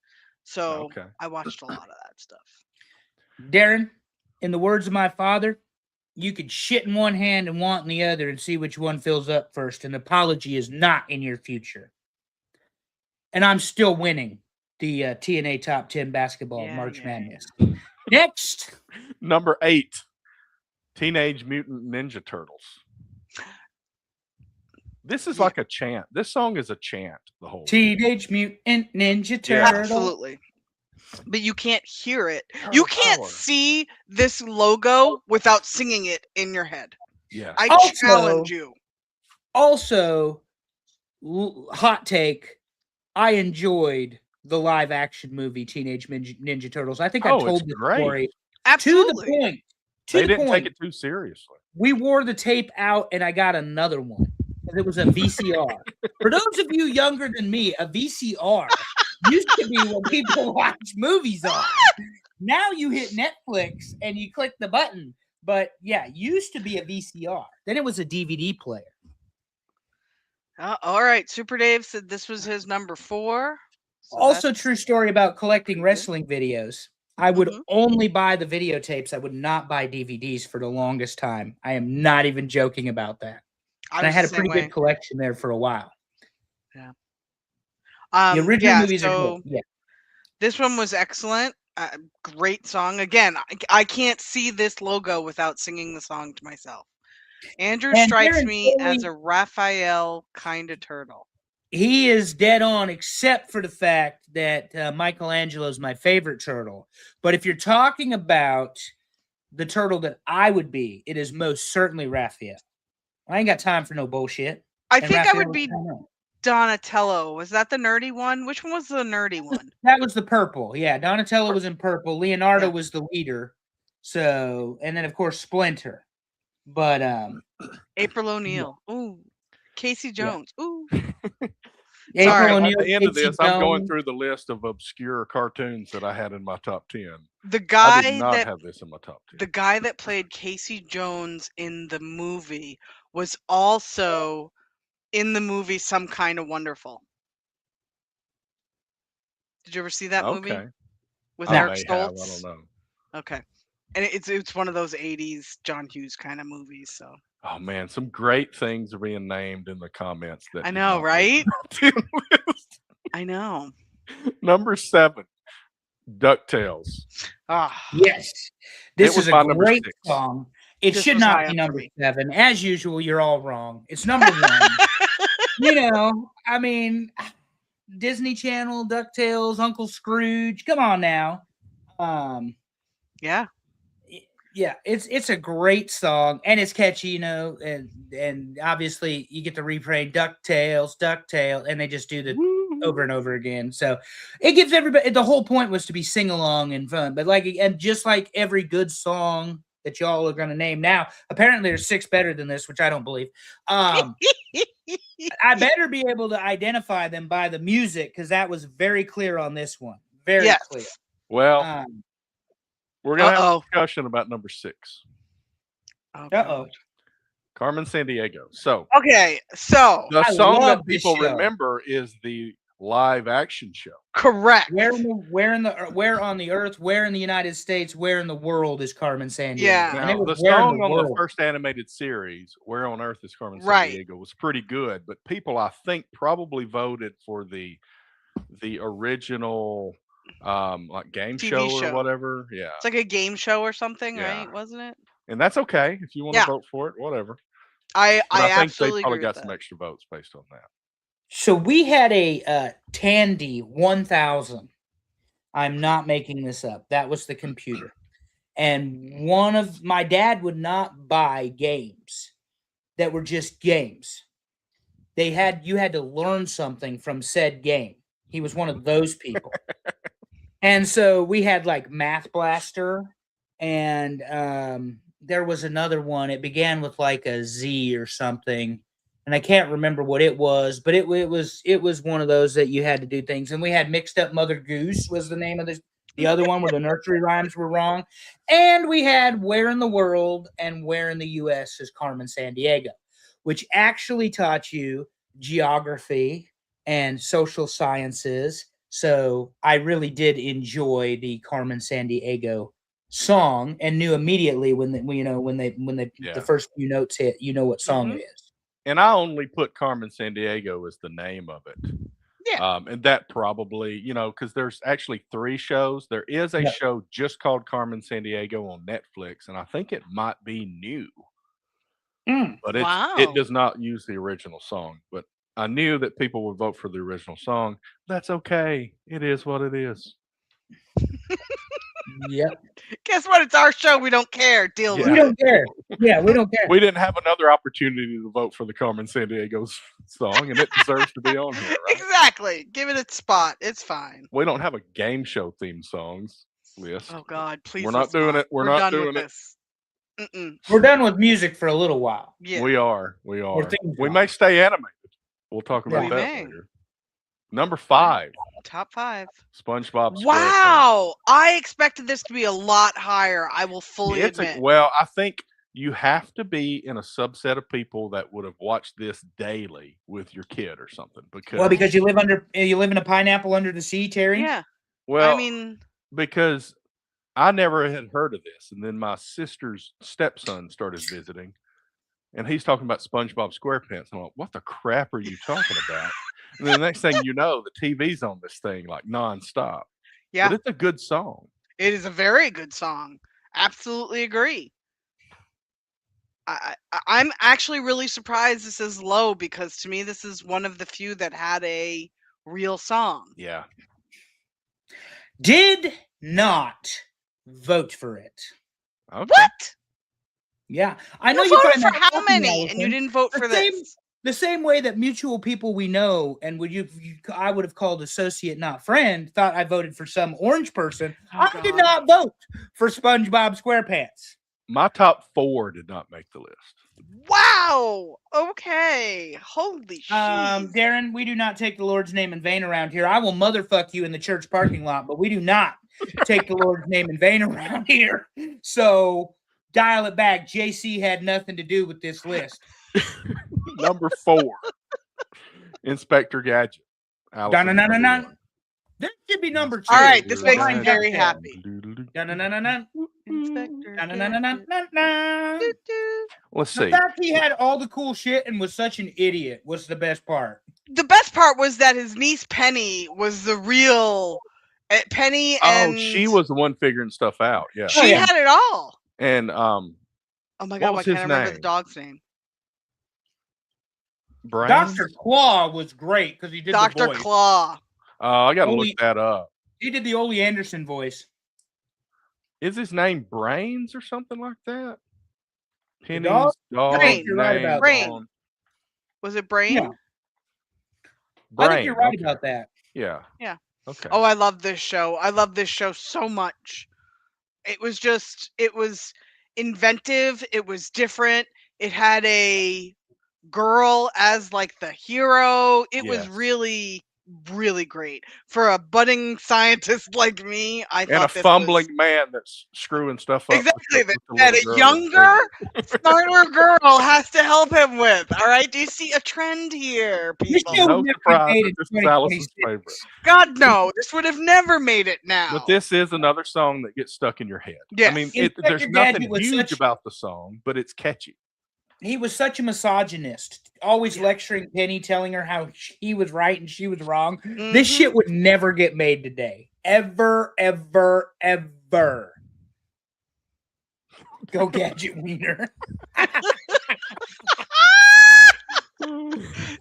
So Okay. I watched a lot of that stuff. Darren, in the words of my father, you could shit in one hand and want in the other and see which one fills up first. An apology is not in your future. And I'm still winning the TNA Top 10 Basketball March Madness. Next. Number 8, Teenage Mutant Ninja Turtles. This is like a chant. This song is a chant. The whole Teenage Mutant Ninja Yeah. Turtle. Absolutely. But you can't hear it. Turtle You can't power. see this logo without singing it in your head. Yeah. I Also- challenge you. Also, hot take, I enjoyed the live action movie Teenage Ninja Turtles. I think I Oh, told it's the great. story Absolutely. to the point. They didn't take it too seriously. We wore the tape out and I got another one. It was a VCR. For those of you younger than me, a VCR used to be what people watch movies on. Now you hit Netflix and you click the button. But yeah, used to be a VCR. Then it was a DVD player. All right. Super Dave said this was his number 4. So Also, that's- true story about collecting wrestling videos. I would Mhm. only buy the videotapes. I would not buy DVDs for the longest time. I am not even joking about that. And I was had the a same pretty way. good collection there for a while. The original yeah, movies are so good. Yeah. this one was excellent. Great song. Again, I can't see this logo without singing the song to myself. Andrew And strikes Darren me as Foley- a Raphael kind of turtle. He is dead on, except for the fact that Michelangelo is my favorite turtle. But if you're talking about the turtle that I would be, it is most certainly Raphael. I ain't got time for no bullshit. I And think I Raphael would was be kind of- Donatello. Was that the nerdy one? Which one was the nerdy one? That was the purple. Yeah, Donatello was in purple. Leonardo Yeah. was the leader. So, and then of course Splinter. But April O'Neil. Ooh. Casey Jones. Ooh. April Sorry. At O'Neil, the end of Casey this, I'm going Jones. through the list of obscure cartoons that I had in my top 10. The I guy did not that have this in my top 10. the guy that played Casey Jones in the movie was also in the movie Some Kind of Wonderful. Did you ever see that movie Okay. with I Eric may have. I don't Stoltz? know. Okay, and it's one of those '80s John Hughes kind of movies. So Oh man, some great things are being named in the comments. That I did know, not make right? the top 10 list. I know. Number 7, DuckTales. Ah, Yes. This was is a my number great 6. song. It This should was high not be up for number me. 7. As usual, you're all wrong. It's number 1. You know, I mean, Disney Channel, DuckTales, Uncle Scrooge. Come on now. yeah. Yeah, it's a great song and it's catchy, you know, and obviously you get the refrain DuckTales, and they just do the over and over again. So it gives everybody, the whole point was to be sing along and fun. But like, and just like every good song that y'all are going to name now, apparently there's 6 better than this, which I don't believe. I better be able to identify them by the music because that was very clear on this one. Very Yes. clear. Well, we're gonna have a Uh-oh. discussion about number 6, Oh, Uh-oh. God. Carmen Sandiego. So Okay, so the I song love that this people show. remember is the live action show. correct. Where on the earth, where in the United States, where in the world is Carmen Sandiego? Yeah. And it Now, the was where in song on the world. first animated series, "Where on Earth is Carmen Right. Sandiego," was pretty good, but people I think probably voted for the original like game TV show or show. whatever. Yeah. It's like a game show or something, Yeah. right? Wasn't it? And that's okay if you want to Yeah. vote for it, whatever. I But I think they absolutely probably agree got with some that. extra votes based on that. So we had a Tandy 1000. I'm not making this up. That was the computer. And my dad would not buy games that were just games. you had to learn something from said game. He was one of those people. And so we had like Math Blaster, and there was another one. It began with like a Z or something, and I can't remember what it was, but it was one of those that you had to do things. And we had Mixed Up Mother Goose was the name of the other one where the nursery rhymes were wrong, and we had Where in the World and Where in the U.S. is Carmen Sandiego, which actually taught you geography and social sciences. So I really did enjoy the Carmen Sandiego song and knew immediately when the Yeah. first few notes hit, what song Mhm. it is. And I only put Carmen Sandiego as the name of it. Yeah. And that probably, because there's actually 3 shows. There is a Yeah. show just called Carmen Sandiego on Netflix, and I think it might be new, but it Wow. does not use the original song. But I knew that people would vote for the original song. That's okay. It is what it is. Yep. Guess what? It's our show. We don't care. Deal Yeah. We with it. don't care. Yeah, we don't care. We didn't have another opportunity to vote for the Carmen Sandiego song, and it deserves to be on here, right? Exactly. Give it its spot. It's fine. We don't have a game show theme songs list. Oh God, please. We're not let's doing it. We're not done doing with it. this. Mm-mm. We're done with music for a little while. Yeah. We are. We are. theme We songs. may stay animated. We'll talk about Yeah. We that may. later. Number 5, Top 5. SpongeBob SquarePants. Wow. I expected this to be a lot higher. I will fully admit. Well, I think you have to be in a subset of people that would have watched this daily with your kid or something. Because you live in a pineapple under the sea, Terry. Yeah. well, I mean, because I never had heard of this, and then my sister's stepson started visiting, and he's talking about SpongeBob SquarePants. I'm like, what the crap are you talking about? And then the next thing you know, the TV's on this thing like nonstop. yeah, But it's a good song. it is a very good song. Absolutely agree. I'm actually really surprised this is low because to me this is one of the few that had a real song. Yeah. Did not vote for it. Okay. What? Yeah, I know You you voted find for that how shocking, many, and you Allison. didn't vote The for same- this? The same way that mutual people we know and I would have called associate, not friend, thought I voted for some orange person. Oh, I did God. not vote for SpongeBob SquarePants. My top 4 did not make the list. Wow. Okay. Holy shit. Darren, we do not take the Lord's name in vain around here. I will motherfuck you in the church parking lot, but we do not take the Lord's name in vain around here. So dial it back. JC had nothing to do with this list. Number 4, Inspector Gadget. Alice in Dun-dun-dun-dun-dun. Wonderland. This should be number 2. All right, this makes me Mine's very up there. happy. Dun-dun-dun-dun-dun. Inspector Dun-dun-dun-dun-dun-dun. Gadget. Let's The see. fact he had all the cool shit and was such an idiot was the best part. The best part was that his niece Penny was the real Penny, and She was the one figuring stuff out. Yeah. she Oh, yeah. had it all. And Oh my God, why was can't I his remember the name? dog's name? Brain. Dr. Claw was great because he did the Dr. voice. Claw. I got to Only- look that up. He did the Ole Anderson voice. Is his name Brains or something like that? Penny's dog? dog Brain. You're right name about Brain. on- Was it Brain? Yeah. Brain. I think you're right okay. about that. Yeah. Yeah. Okay. Oh, I love this show. I love this show so much. It was inventive. It was different. It had a girl as like the hero. It was Yes. really, really great. For a budding scientist like me, I And thought a this was- fumbling man that's screwing stuff up. Exactly. with the That little a girl that's younger, smarter girl has to help him with. All right. Do you see a trend here, This people? show No would never be surprise made that in this is Allison's 2026. favorite. God, no. This would have never made it now. But this is another song that gets stuck in your head. I Yes. mean, Inspector there's Gadget nothing was huge such- about the song, but it's catchy. He was such a misogynist, always lecturing Penny, telling her how he was right and she was wrong. This Mhm. shit would never get made today. Ever, ever, ever. Go Gadget Wiener.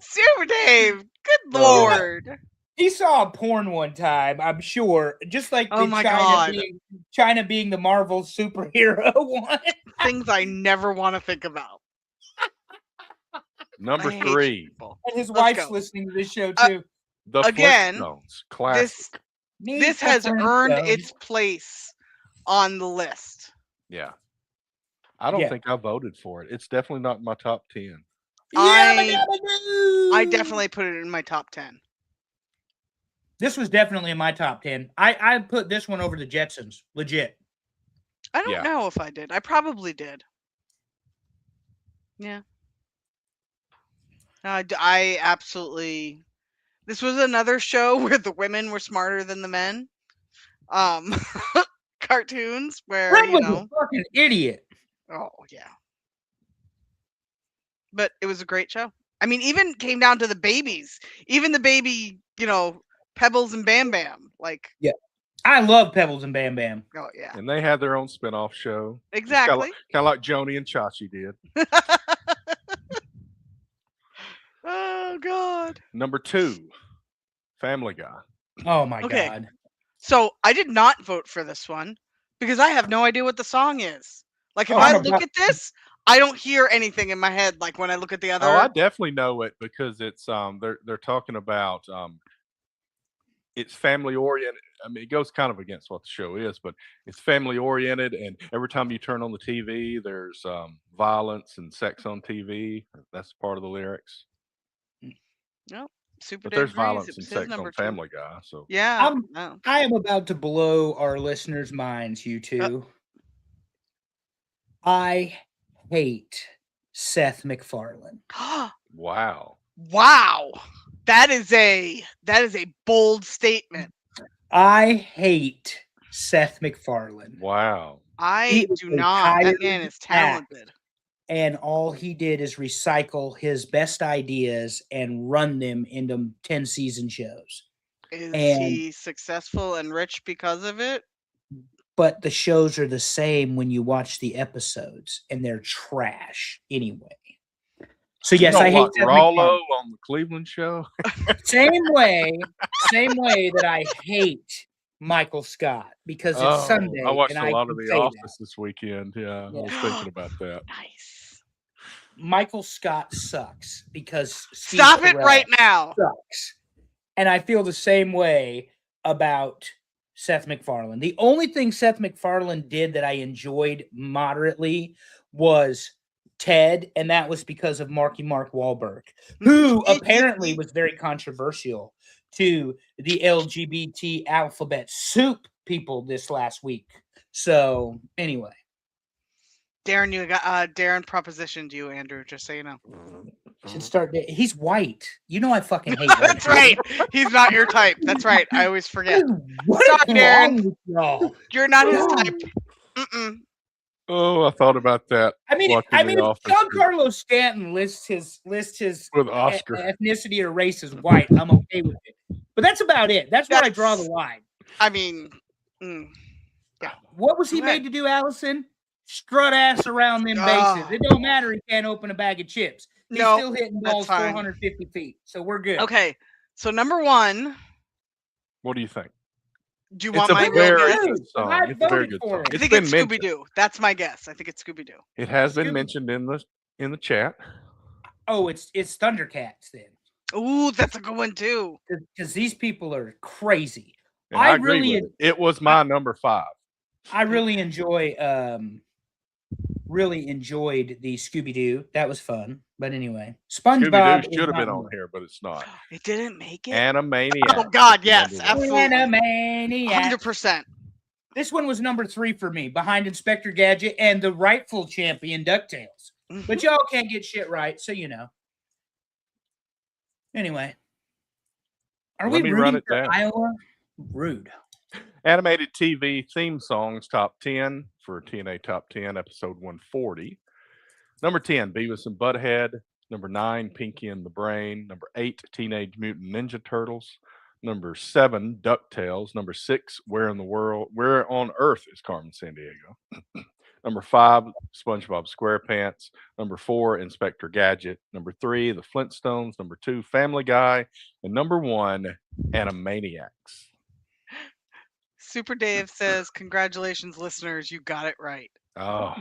Super Dave. Good Oh, lord. He saw a porn one time, I'm sure. Just like Oh the my God. China being the Marvel superhero one. Things I never want to think about. Number I hate 3, people. And his Let's wife's go. listening to this show Uh, too. The Again, Flintstones. Classic. Meet This the has earned Flintstones. its place on the list. Yeah. I don't Yeah. think I voted for it. It's definitely not in my top 10. I I definitely put it in my top 10. This was definitely in my top 10. I put this one over the Jetsons. Legit. I don't Yeah. know if I did. I probably did. Yeah. I absolutely. This was another show where the women were smarter than the men. Cartoons where Fred you was know. a fucking idiot. Oh yeah. But it was a great show. I mean, even came down to the babies. Even the baby, Pebbles and Bam Bam. Like, I love Pebbles and Bam Bam. oh yeah. And they had their own spin-off show. Exactly. Kind of like Joni and Chachi did. Oh god. Number 2, Family Guy. Oh my Okay. god. So I did not vote for this one because I have no idea what the song is. Like if Oh, I I'm look about- at this, I don't hear anything in my head like when I look at the other. Oh, I definitely know it because it's they're talking about it's family oriented. I mean, it goes kind of against what the show is, but it's family oriented, and every time you turn on the TV, there's violence and sex on TV. That's part of the lyrics. Super But Dave there's agrees. violence It and was his sex number on 2. Family Guy. So Yeah. I'm- no. I am about to blow our listeners' minds, you two. I hate Seth MacFarlane. wow. Wow. That is a bold statement. I hate Seth MacFarlane. Wow. I He is do a not. That tired man is act. talented. And all he did is recycle his best ideas and run them into 10 season shows. Is And- he successful and rich because of it? But the shows are the same when you watch the episodes, and they're trash anyway. So yes, You I don't hate like Seth Rollo MacFarlane. on the Cleveland show. Same way that I hate Michael Scott because it's Sunday. I watched and a lot of can The say that. Office this weekend. Yeah, I was thinking about that. Nice. Michael Scott sucks because Steve Stop it Carell right now. sucks. And I feel the same way about Seth MacFarlane. The only thing Seth MacFarlane did that I enjoyed moderately was Ted, and that was because of Mark Wahlberg, who apparently was very controversial to the LGBT alphabet soup people this last week. So anyway, Darren, you got Darren propositioned you, Andrew, just so you know. should start. He's white. You know I fucking hate. That's white right. He's not your type. That's right. I always forget. people. What Sorry, is Darren. wrong with y'all? You're not his God. type. Mm-mm. Oh, I thought about that I mean, watching The if Office Giancarlo Stanton lists his with Oscar. ethnicity or race as white, I'm okay with it. But that's about it. That's where I draw the That's- line. I mean, What was he Go made ahead. to do, Allison? Strut ass around them bases. Ah. It don't matter. He can't open a bag of chips. He's No, still hitting that's balls fine. 450 feet. So we're good. okay. So number 1, What do you think? do you It's want a my real very guess? good song. I It's a very voted good for song. it. I It's think been it's mentioned. Scooby Doo. That's my guess. I think it's Scooby Doo. It has been Scooby- mentioned in the chat. Oh, it's Thundercats then. Ooh, that's a good one too. Because these people are crazy. And I I agree really- with it. It was my number 5. I really enjoyed the Scooby-Doo. That was fun. But anyway, SpongeBob Scooby-Doo is should have been not on here, but it's not. It didn't make it. Animaniacs. Oh, God, is yes, number 1. absolutely. Animaniacs. 100%. This one was number 3 for me, behind Inspector Gadget and the rightful champion DuckTales. Mhm. But y'all can't get shit right, so you know. Anyway, are Let we me run rooting it for down. Iowa? Rude. Animated TV theme songs top 10 for TNA Top 10, episode 140. Number 10, Beavis and Butthead. Number 9, Pinky and the Brain. Number 8, Teenage Mutant Ninja Turtles. Number 7, DuckTales. Number 6, Where on Earth is Carmen Sandiego? Number 5, SpongeBob SquarePants. Number 4, Inspector Gadget. Number 3, The Flintstones. Number 2, Family Guy. And number 1, Animaniacs. Super Dave says, "Congratulations, listeners! You got it right." Oh,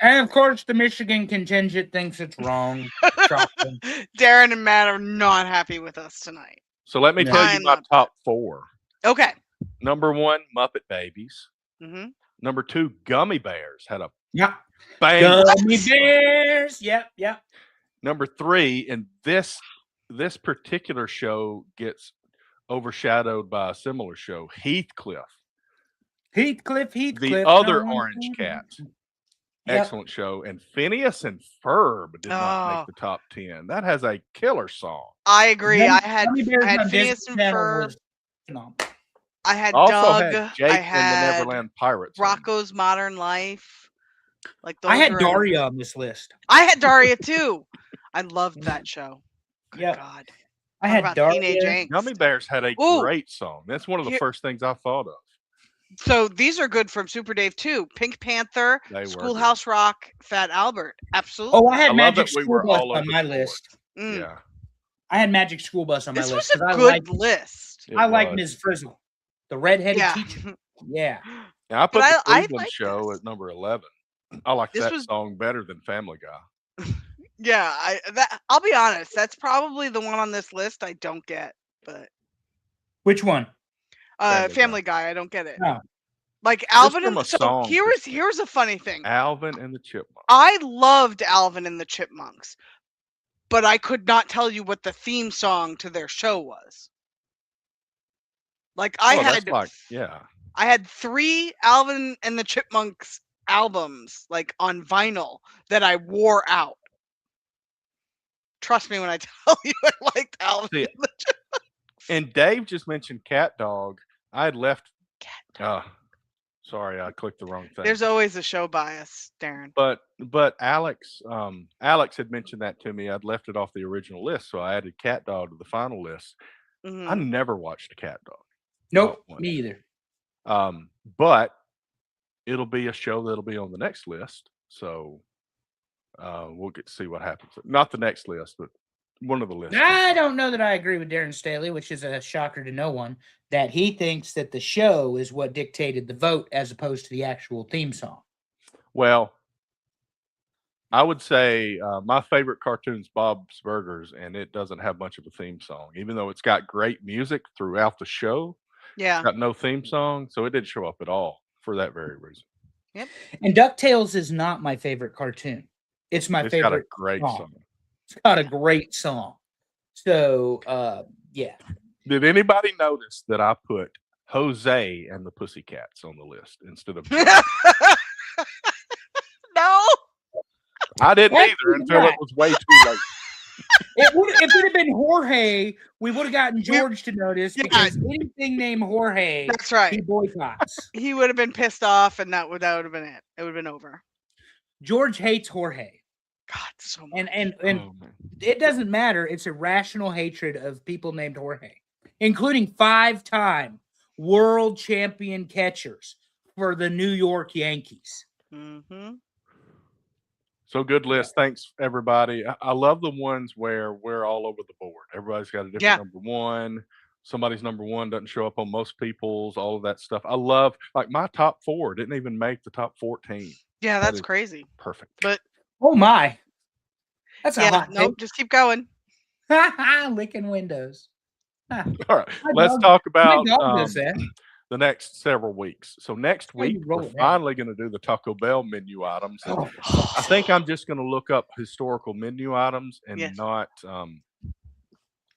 And of course, the Michigan contingent thinks it's wrong. Shocking. Darren and Matt are not happy with us tonight. So let me No. tell you I'm my not top 4. Okay. Number 1, Muppet Babies. hmm Number 2, Gummy Bears had a Yeah. bang. Gummy bears. Yep. Number 3, and this particular show gets overshadowed by a similar show, Heathcliff, Heathcliff. the other no. orange cat. Yep. Excellent show. And Phineas and Ferb did not Oh. make the top 10. That has a killer song. I agree. I had Gummy Bears on Phineas Disney and Channel Ferb. was phenomenal. I had Also Doug. had Jake I and the had Neverland Pirates. on. Rocco's Modern Life. Like those I had were- Daria on this list. I had Daria too. I loved that show. Good Yep. God. I Talk had about teenage Daria. angst. Gummy Bears had a Ooh. great song. That's one of the Here- first things I thought of. So these are good from Super Dave too. Pink Panther, They were good. Schoolhouse Rock, Fat Albert. Absolutely. Oh, I had I love Magic that we School were Bus all on over my the board. list. Mm. Yeah. I had Magic School Bus on my This was list. a 'cause good list. it I like was. Ms. Frizzle, the redheaded Yeah. teacher. Yeah. Now, I put But the I Cleveland like show this. at number 11. I like This that was- song better than Family Guy. Yeah, I'll be honest. That's probably the one on this list I don't get. But Which one? Family Guy, I don't get it. No. Like Alvin from and a song here's a funny thing. Alvin and the Chipmunks. I loved Alvin and the Chipmunks, but I could not tell you what the theme song to their show was. Like I Oh, that's had like, yeah. I had 3 Alvin and the Chipmunks albums like on vinyl that I wore out. Trust me when I tell you I liked Alvin. See, and the Chipmunks. And Dave just mentioned Cat Dog. I had left. Cat Sorry, I clicked the wrong thing. There's always a show bias, Darren. But Alex had mentioned that to me. I'd left it off the original list, so I added Cat Dog to the final list. Mhm. I never watched a Cat Dog. Nope, Not me either. But it'll be a show that'll be on the next list. So we'll get to see what happens. Not the next list, but one of the lists. I don't know that I agree with Darren Staley, which is a shocker to no one, that he thinks that the show is what dictated the vote as opposed to the actual theme song. Well, I would say my favorite cartoon's Bob's Burgers, and it doesn't have much of a theme song, even though it's got great music throughout the show. Yeah. Got no theme song, so it didn't show up at all for that very reason. And DuckTales is not my favorite cartoon. It's my It's got a favorite. great song. song. It's got a great song. So, yeah. Did anybody notice that I put Jose and the Pussycats on the list instead of Charlie? No. I didn't That's either until right. it was way too late. If it had been Jorge, we would have gotten George to notice Yeah. because anything named Jorge, That's he right. boycotts. He would have been pissed off, and that would have been it. It would have been over. George hates Jorge. God, so much. And Oh, man. it doesn't matter. It's irrational hatred of people named Jorge, including 5-time world champion catchers for the New York Yankees. Mm-hmm. So good list. Thanks, everybody. I love the ones where we're all over the board. Everybody's got a different Yeah. number one. Somebody's number one doesn't show up on most people's, all of that stuff. I love, like, my top 4 didn't even make the top 14. Yeah, That that's is crazy. perfect. But Oh my. That's a yeah, hot nope. Just keep going. take. Licking windows. All right, My let's dog- talk My about dog does that. the next several weeks. So next How you week, roll we're it down? finally going to do the Taco Bell menu items. And Oh, I think I'm just going to look up historical menu items and Yes. not,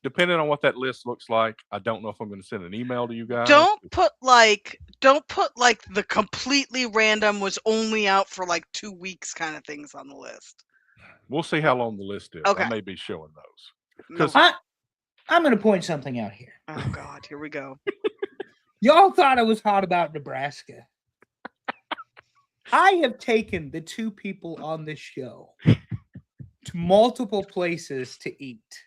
depending on what that list looks like. I don't know if I'm going to send an email to you guys. Don't put like the completely random was only out for like 2 weeks kind of things on the list. We'll see how long the list is. Okay. I may be showing those. No. 'Cause- I'm going to point something out here. Oh God, here we go. Y'all thought I was hot about Nebraska. I have taken the 2 people on this show to multiple places to eat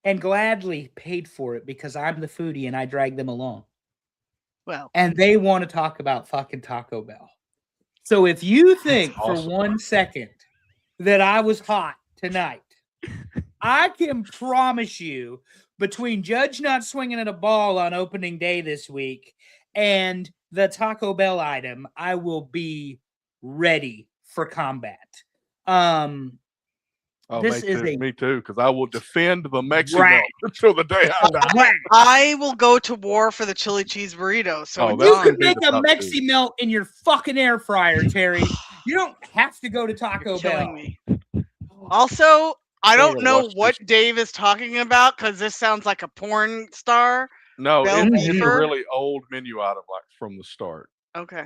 and gladly paid for it because I'm the foodie and I drag them along. Well, And they want to talk about fucking Taco Bell. So if you think for awesome. 1 second that I was hot tonight, I can promise you between Judge not swinging at a ball on opening day this week and the Taco Bell item, I will be ready for combat. Oh, This is a me too, because I will defend the Mexican Right. until the day I die. Right. I will go to war for the chili cheese burrito. So Oh, it's that's You on. could gonna be make the a top Mexi two. melt in your fucking air fryer, Terry. You don't have to go to Taco You're Bell. killing me. Also, I Still don't gotta know watch what this. Dave is talking about because this sounds like a porn star. No, Bell it's a beefer? really old menu item, like from the start, Okay.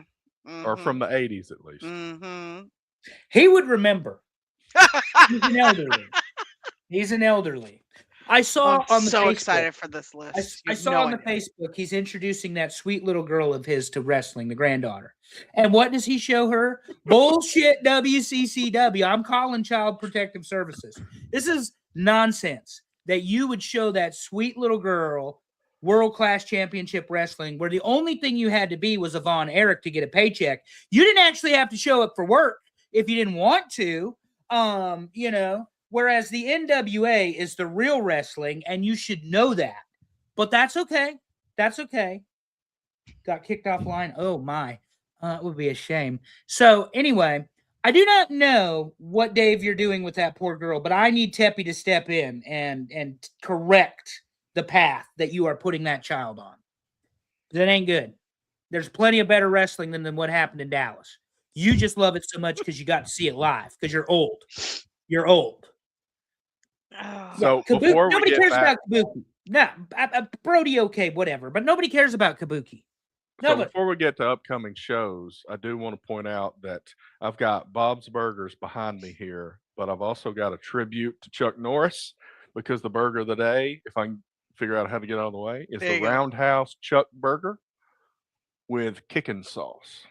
or from the 80s at least. Mm-hmm. He would remember. He's an elderly. He's an elderly. I saw I'm on the so Facebook, excited for this list. I saw on the Facebook he's introducing that sweet little girl of his to wrestling, the granddaughter. And what does he show her? Bullshit WCCW. I'm calling Child Protective Services. This is nonsense that you would show that sweet little girl world-class championship wrestling where the only thing you had to be was a Von Erich to get a paycheck. You didn't actually have to show up for work if you didn't want to. Whereas the NWA is the real wrestling, and you should know that. But that's okay. That's okay. Got kicked offline. Oh my. It would be a shame. So anyway, I do not know what, Dave, you're doing with that poor girl, but I need Teppy to step in and correct the path that you are putting that child on. That ain't good. There's plenty of better wrestling than what happened in Dallas. You just love it so much because you got to see it live because you're old. You're old. So Kabuki, before we nobody get cares back, about Kabuki. No, Brody, okay, whatever. But nobody cares about Kabuki. so Nobody. before we get to upcoming shows, I do want to point out that I've got Bob's Burgers behind me here, but I've also got a tribute to Chuck Norris because the burger of the day, if I can figure out how to get out of the way, is There the you go. Roundhouse Chuck Burger with kicking sauce.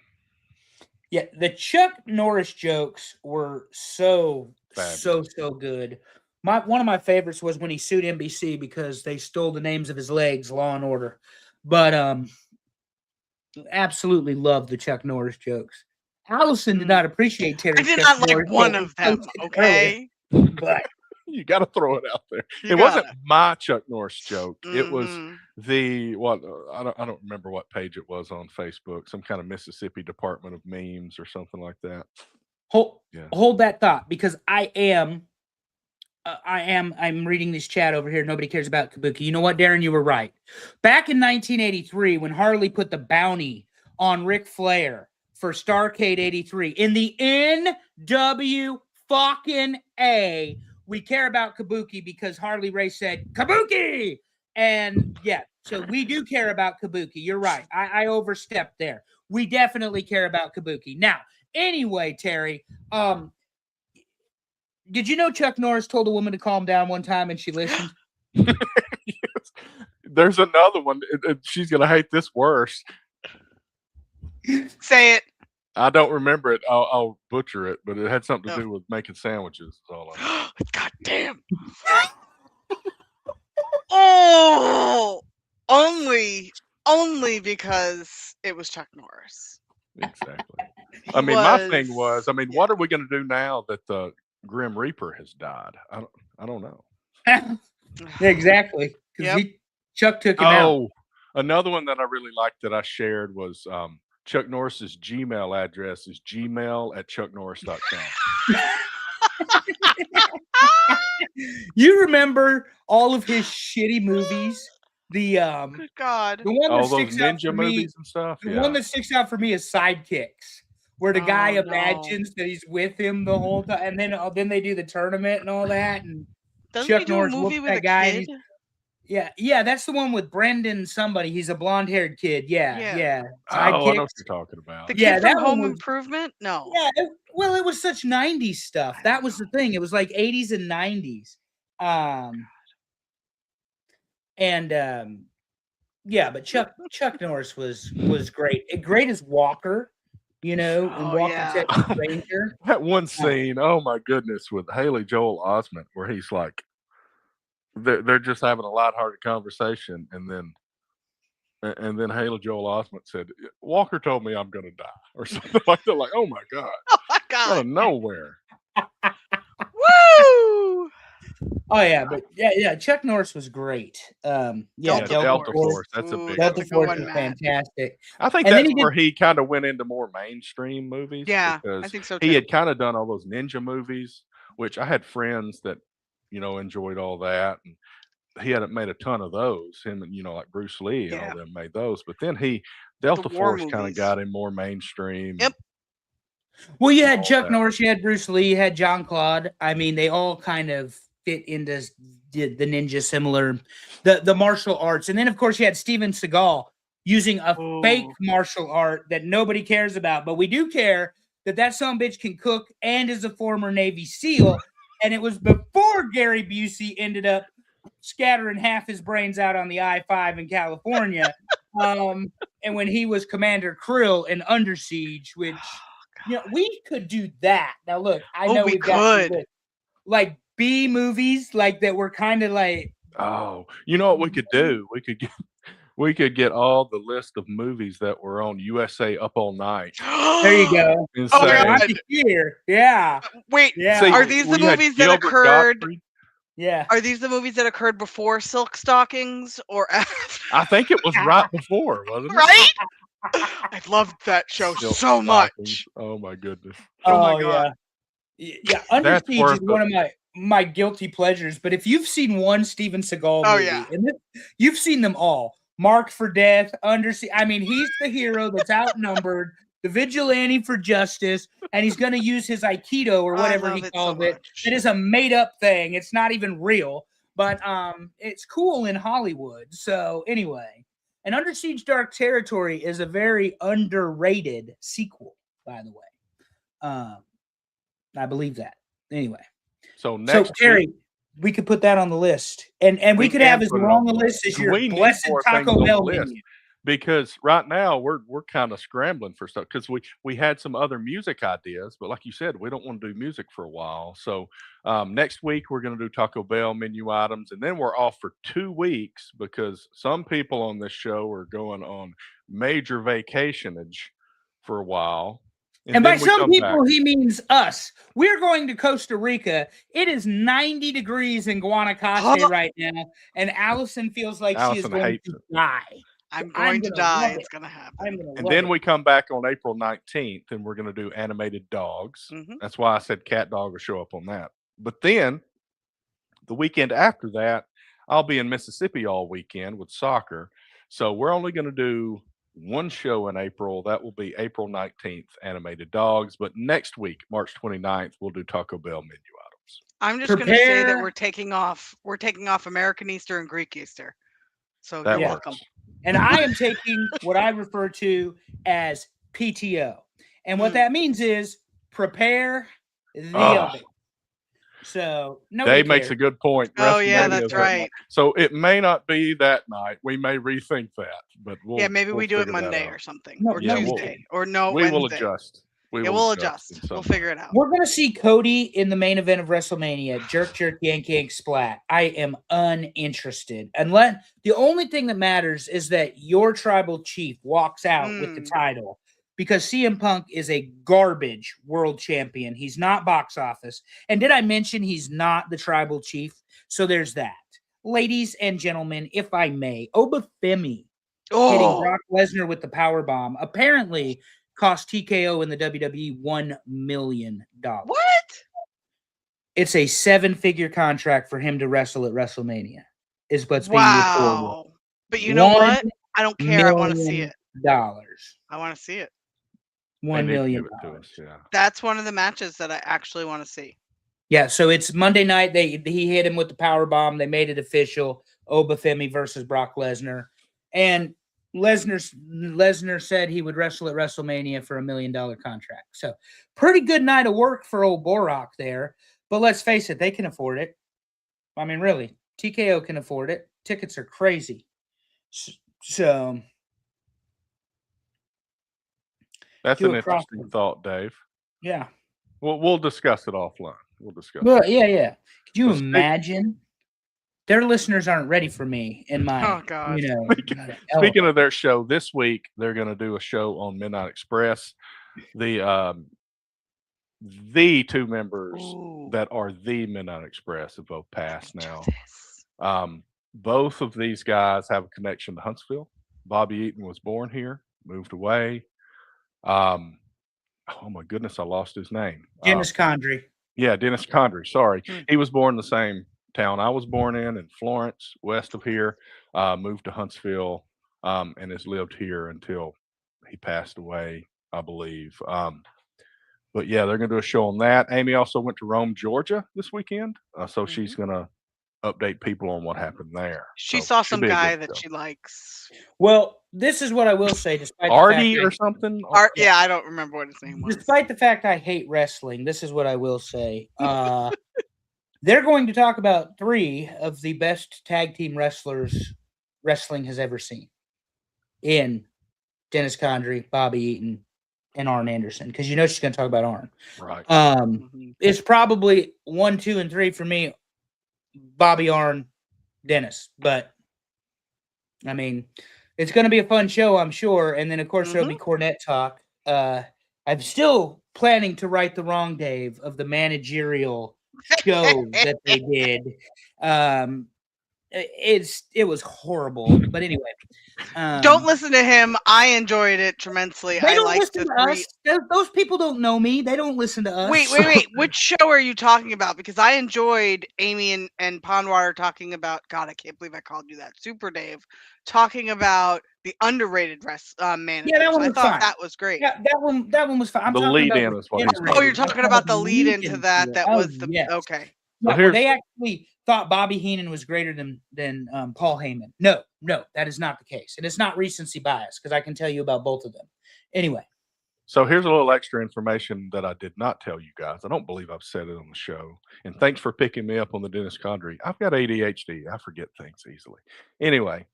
Yeah, the Chuck Norris jokes were so Fabulous. good. One of my favorites was when he sued NBC because they stole the names of his legs, Law and Order. But absolutely loved the Chuck Norris jokes. Allison did not appreciate Terry. I did Chuck not like Norris one joke of them. posted Okay. earlier, but You got to throw it out there. You It wasn't gotta. my Chuck Norris joke. It was Mhm. the what I don't remember what page it was on Facebook. Some kind of Mississippi Department of Memes or something like that. Yeah. hold that thought because I'm reading this chat over here. Nobody cares about Kabuki. You know what, Darren? You were right. Back in 1983, when Harley put the bounty on Ric Flair for Starrcade 83 in the NWA, we care about Kabuki because Harley Race said Kabuki, and yeah, so we do care about Kabuki. You're right. I overstepped there. We definitely care about Kabuki. Now, anyway, Terry, did you know Chuck Norris told a woman to calm down one time and she listened? Yes. There's another one. She's gonna hate this worse. Say it. I don't remember it. I'll butcher it, but it had something to do with making sandwiches. That's all I know. God damn. Oh, only because it was Chuck Norris. Exactly. He I mean, my thing was, what are we going to do now that the Grim Reaper has died? I don't know. Exactly. Because Yep. Chuck took him out. Oh, another one that I really liked that I shared was Chuck Norris's Gmail address is gmail@chucknorris.com. You remember all of his shitty movies? The Good God. one that All those sticks out ninja for me, movies and stuff. the Yeah. one that sticks out for me is Sidekicks, where the guy Oh, no. imagines that he's with him the whole time, and then they do the tournament and all that, and Doesn't Chuck he do Norris a movie whooped with that a guy, and kid? yeah, that's the one with Brendan somebody. He's a blonde-haired kid. Yeah. Yeah. Oh, I know Sidekicks. what you're talking about. The Yeah, kid that from one Home was- Improvement? No. Yeah, well, it was such 90s stuff. I That was the thing. It was like 80s and 90s. Yeah, but Chuck Norris was great. Great as Walker, in Oh, Walker yeah. Texas Ranger. That one scene, oh my goodness, with Haley Joel Osment, where he's like, they're just having a lighthearted conversation, and then Haley Joel Osment said, "Walker told me I'm gonna die," or something like that. Like, oh my god, Oh my out God. of nowhere. Woo! Oh yeah, but yeah, Chuck Norris was great. Yeah, Delta Delta Force. Force. That's a Ooh, big that's Delta a good Force one, was Matt. fantastic. I think And then that's he did where he kind of went into more mainstream movies. Yeah, I because think so he too. had kind of done all those ninja movies, which I had friends that enjoyed all that, and he hadn't made a ton of those. Him and like Bruce Lee and all Yeah, them made those, but then he the Delta war Force kind of movies. got him more mainstream. Yep. Well, you and had all Chuck that. Norris, you had Bruce Lee, you had John Claude. I mean, they all kind of fit into the ninja similar, the martial arts. And then, of course, you had Steven Seagal using a fake Ooh. martial art that nobody cares about. But we do care that son of a bitch can cook and is a former Navy SEAL. And it was before Gary Busey ended up scattering half his brains out on the I-5 in California. And when he was Commander Krill in Under Siege, which we could do that. Now, look, I know we we've got could. like B movies like that were kind of like. Oh, you know what we could do? We could get all the list of movies that were on USA Up All Night There you go. and Oh, say, I'm God. here. Yeah. Wait, Yeah. see, are these the we had movies that Gilbert occurred? Gottfried. Yeah. Are these the movies that occurred before Silk Stockings or after? I think it was right before, wasn't it? Right? I loved that show Silk so Stockings. much. Oh my goodness. Oh my Oh God. yeah. Under That's Siege worth is one of my guilty pleasures. But if you've seen one Steven Seagal Oh, movie, yeah. and you've seen them all, Marked for Death, Under Siege. I mean, he's the hero that's outnumbered, the vigilante for justice, and he's going to use his Aikido or I whatever love he it so calls it. much. It is a made up thing. It's not even real, but it's cool in Hollywood. So anyway, and Under Siege Dark Territory is a very underrated sequel, by the way. I believe that. Anyway, So so next Terry, week, we could put that on the list, and we could can have as put it long on a the list as your we need blessed more things Taco on the Bell list menu. because right now we're kind of scrambling for stuff because we had some other music ideas, but like you said, we don't want to do music for a while. So next week we're going to do Taco Bell menu items, and then we're off for 2 weeks because some people on this show are going on major vacationage for a while. And by then we some come people, back. he means us. We're going to Costa Rica. It is 90 degrees in Guanacaste right now, and Allison feels like she is Allison going hates to it. die. I'm So going to gonna die. love It's it. going to happen. I'm going to And love then it. we come back on April 19th and we're going to do animated dogs. Mhm. That's why I said Cat Dog will show up on that. But then the weekend after that, I'll be in Mississippi all weekend with soccer. So we're only going to do one show in April. That will be April 19th, animated dogs. But next week, March 29th, we'll do Taco Bell menu items. I'm just going to say that Prepare. we're taking off American Easter and Greek Easter. So That you're works. welcome. And I am taking what I refer to as PTO. And what Mm. that means is prepare the Oh. oven. So nobody Dave makes cares. a good point. Oh, yeah, WrestleMania that's is that right. night. So it may not be that night. We may rethink that, but Yeah, maybe we do it figure that Monday out. or something, No, or no, you Tuesday, can't. or no, We will Wednesday. adjust. Yeah, we'll in adjust. some We'll way. figure it out. We're going to see Cody in the main event of WrestleMania, Jerk Jerk Yank Yank Splat. I am uninterested. Unless the only thing that matters is that your tribal chief walks out with the title, because CM Punk is a garbage world champion. He's not box office. And did I mention he's not the tribal chief? So there's that. Ladies and gentlemen, if I may, Obafemi hitting Oh, Brock Lesnar with the power bomb apparently cost TKO in the WWE $1 million. what? It's a 7-figure contract for him to wrestle at WrestleMania, is what's being reported. Wow. But you know what? I don't care. I want to see it. $1 I want to see it. They $1 need to million. give it to us, yeah. That's one of the matches that I actually want to see. Yeah, so it's Monday night. He hit him with the power bomb. They made it official. Obafemi versus Brock Lesnar, and Lesnar said he would wrestle at WrestleMania for $1 million contract. So pretty good night of work for old Borak there. But let's face it, they can afford it. I mean, really, TKO can afford it. Tickets are crazy. So That's do an a cross- interesting thought, Dave. yeah. We'll discuss it offline. We'll discuss. Well, it. yeah. Could you Well, speak- imagine? Their listeners aren't ready for me in my, Oh, God. Speaking of their show, this week they're going to do a show on Midnight Express. The the two members Ooh, that are the Midnight Express have both let passed me do now. this. Both of these guys have a connection to Huntsville. Bobby Eaton was born here, moved away. Um, oh my goodness, I lost his name. Dennis Condrey. Yeah, Dennis Condrey. Sorry, Hmm. he was born in the same town I was born in Florence, west of here. Moved to Huntsville, and has lived here until he passed away, I believe. But yeah, they're going to do a show on that. Amy also went to Rome, Georgia this weekend, so she's going to update people on what happened there. She So saw should some be a good guy that show. she likes. Well, this is what I will say, despite the Artie fact or something. Art, yeah, I don't remember what his name was. despite the fact I hate wrestling, this is what I will say. They're going to talk about 3 of the best tag team wrestlers wrestling has ever seen in Dennis Condrey, Bobby Eaton, and Arn Anderson. Because you know she's going to talk about Arn. Right. Mhm. It's probably 1, 2, and 3 for me. Bobby, Arn, Dennis. But I mean, it's going to be a fun show, I'm sure. And then, of course, there'll be Cornette talk. I'm still planning to right the wrong, Dave, of the managerial show that they did. It was horrible. But anyway, Don't listen to him. I enjoyed it tremendously. They I don't liked listen the to 3. us. Those people don't know me. They don't listen to us. Wait. Which show are you talking about? Because I enjoyed Amy and Pondwater talking about. God, I can't believe I called you that. Super Dave talking about the underrated managers. that one I was thought fine. that was great. Yeah, that one was fine. I'm The talking lead about in the is what he's generator. Oh, you're talking talking about the lead into into that. it. That Oh, was the yes. okay. Yeah, here's- they actually thought Bobby Heenan was greater than Paul Heyman. No, that is not the case, and it's not recency bias because I can tell you about both of them. Anyway, So here's a little extra information that I did not tell you guys. I don't believe I've said it on the show. And thanks for picking me up on the Dennis Condrey. I've got ADHD. I forget things easily. Anyway,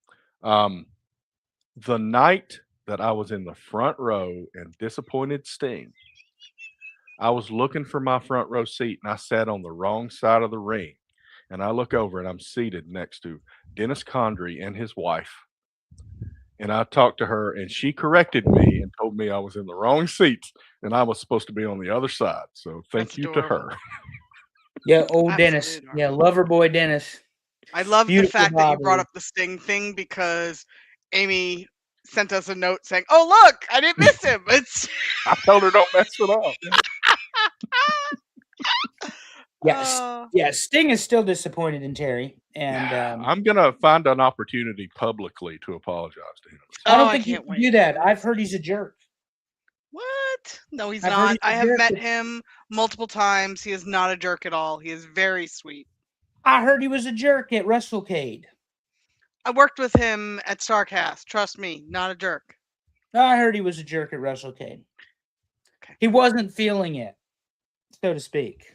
the night that I was in the front row and disappointed Sting, I was looking for my front row seat and I sat on the wrong side of the ring. And I look over and I'm seated next to Dennis Condrey and his wife. And I talked to her and she corrected me and told me I was in the wrong seat and I was supposed to be on the other side. So thank That's you to adorable. her. yeah, old Absolutely Dennis, adorable. yeah, lover boy Dennis. I love the Beautiful fact that you brought Bobby. up the Sting thing because Amy sent us a note saying, "Oh look, I didn't miss him." It's I told her don't mess it up. Yeah, Sting is still disappointed in Terry, and I'm gonna find an opportunity publicly to apologize to him. I don't I think you can't can wait. do that. I've heard he's a jerk. What? No, he's I've heard not. he's a I have jerk. met him multiple times. He is not a jerk at all. He is very sweet. I heard he was a jerk at WrestleCade. I worked with him at Starcast. Trust me, not a jerk. I heard he was a jerk at WrestleCade. Okay. He wasn't feeling it, so to speak.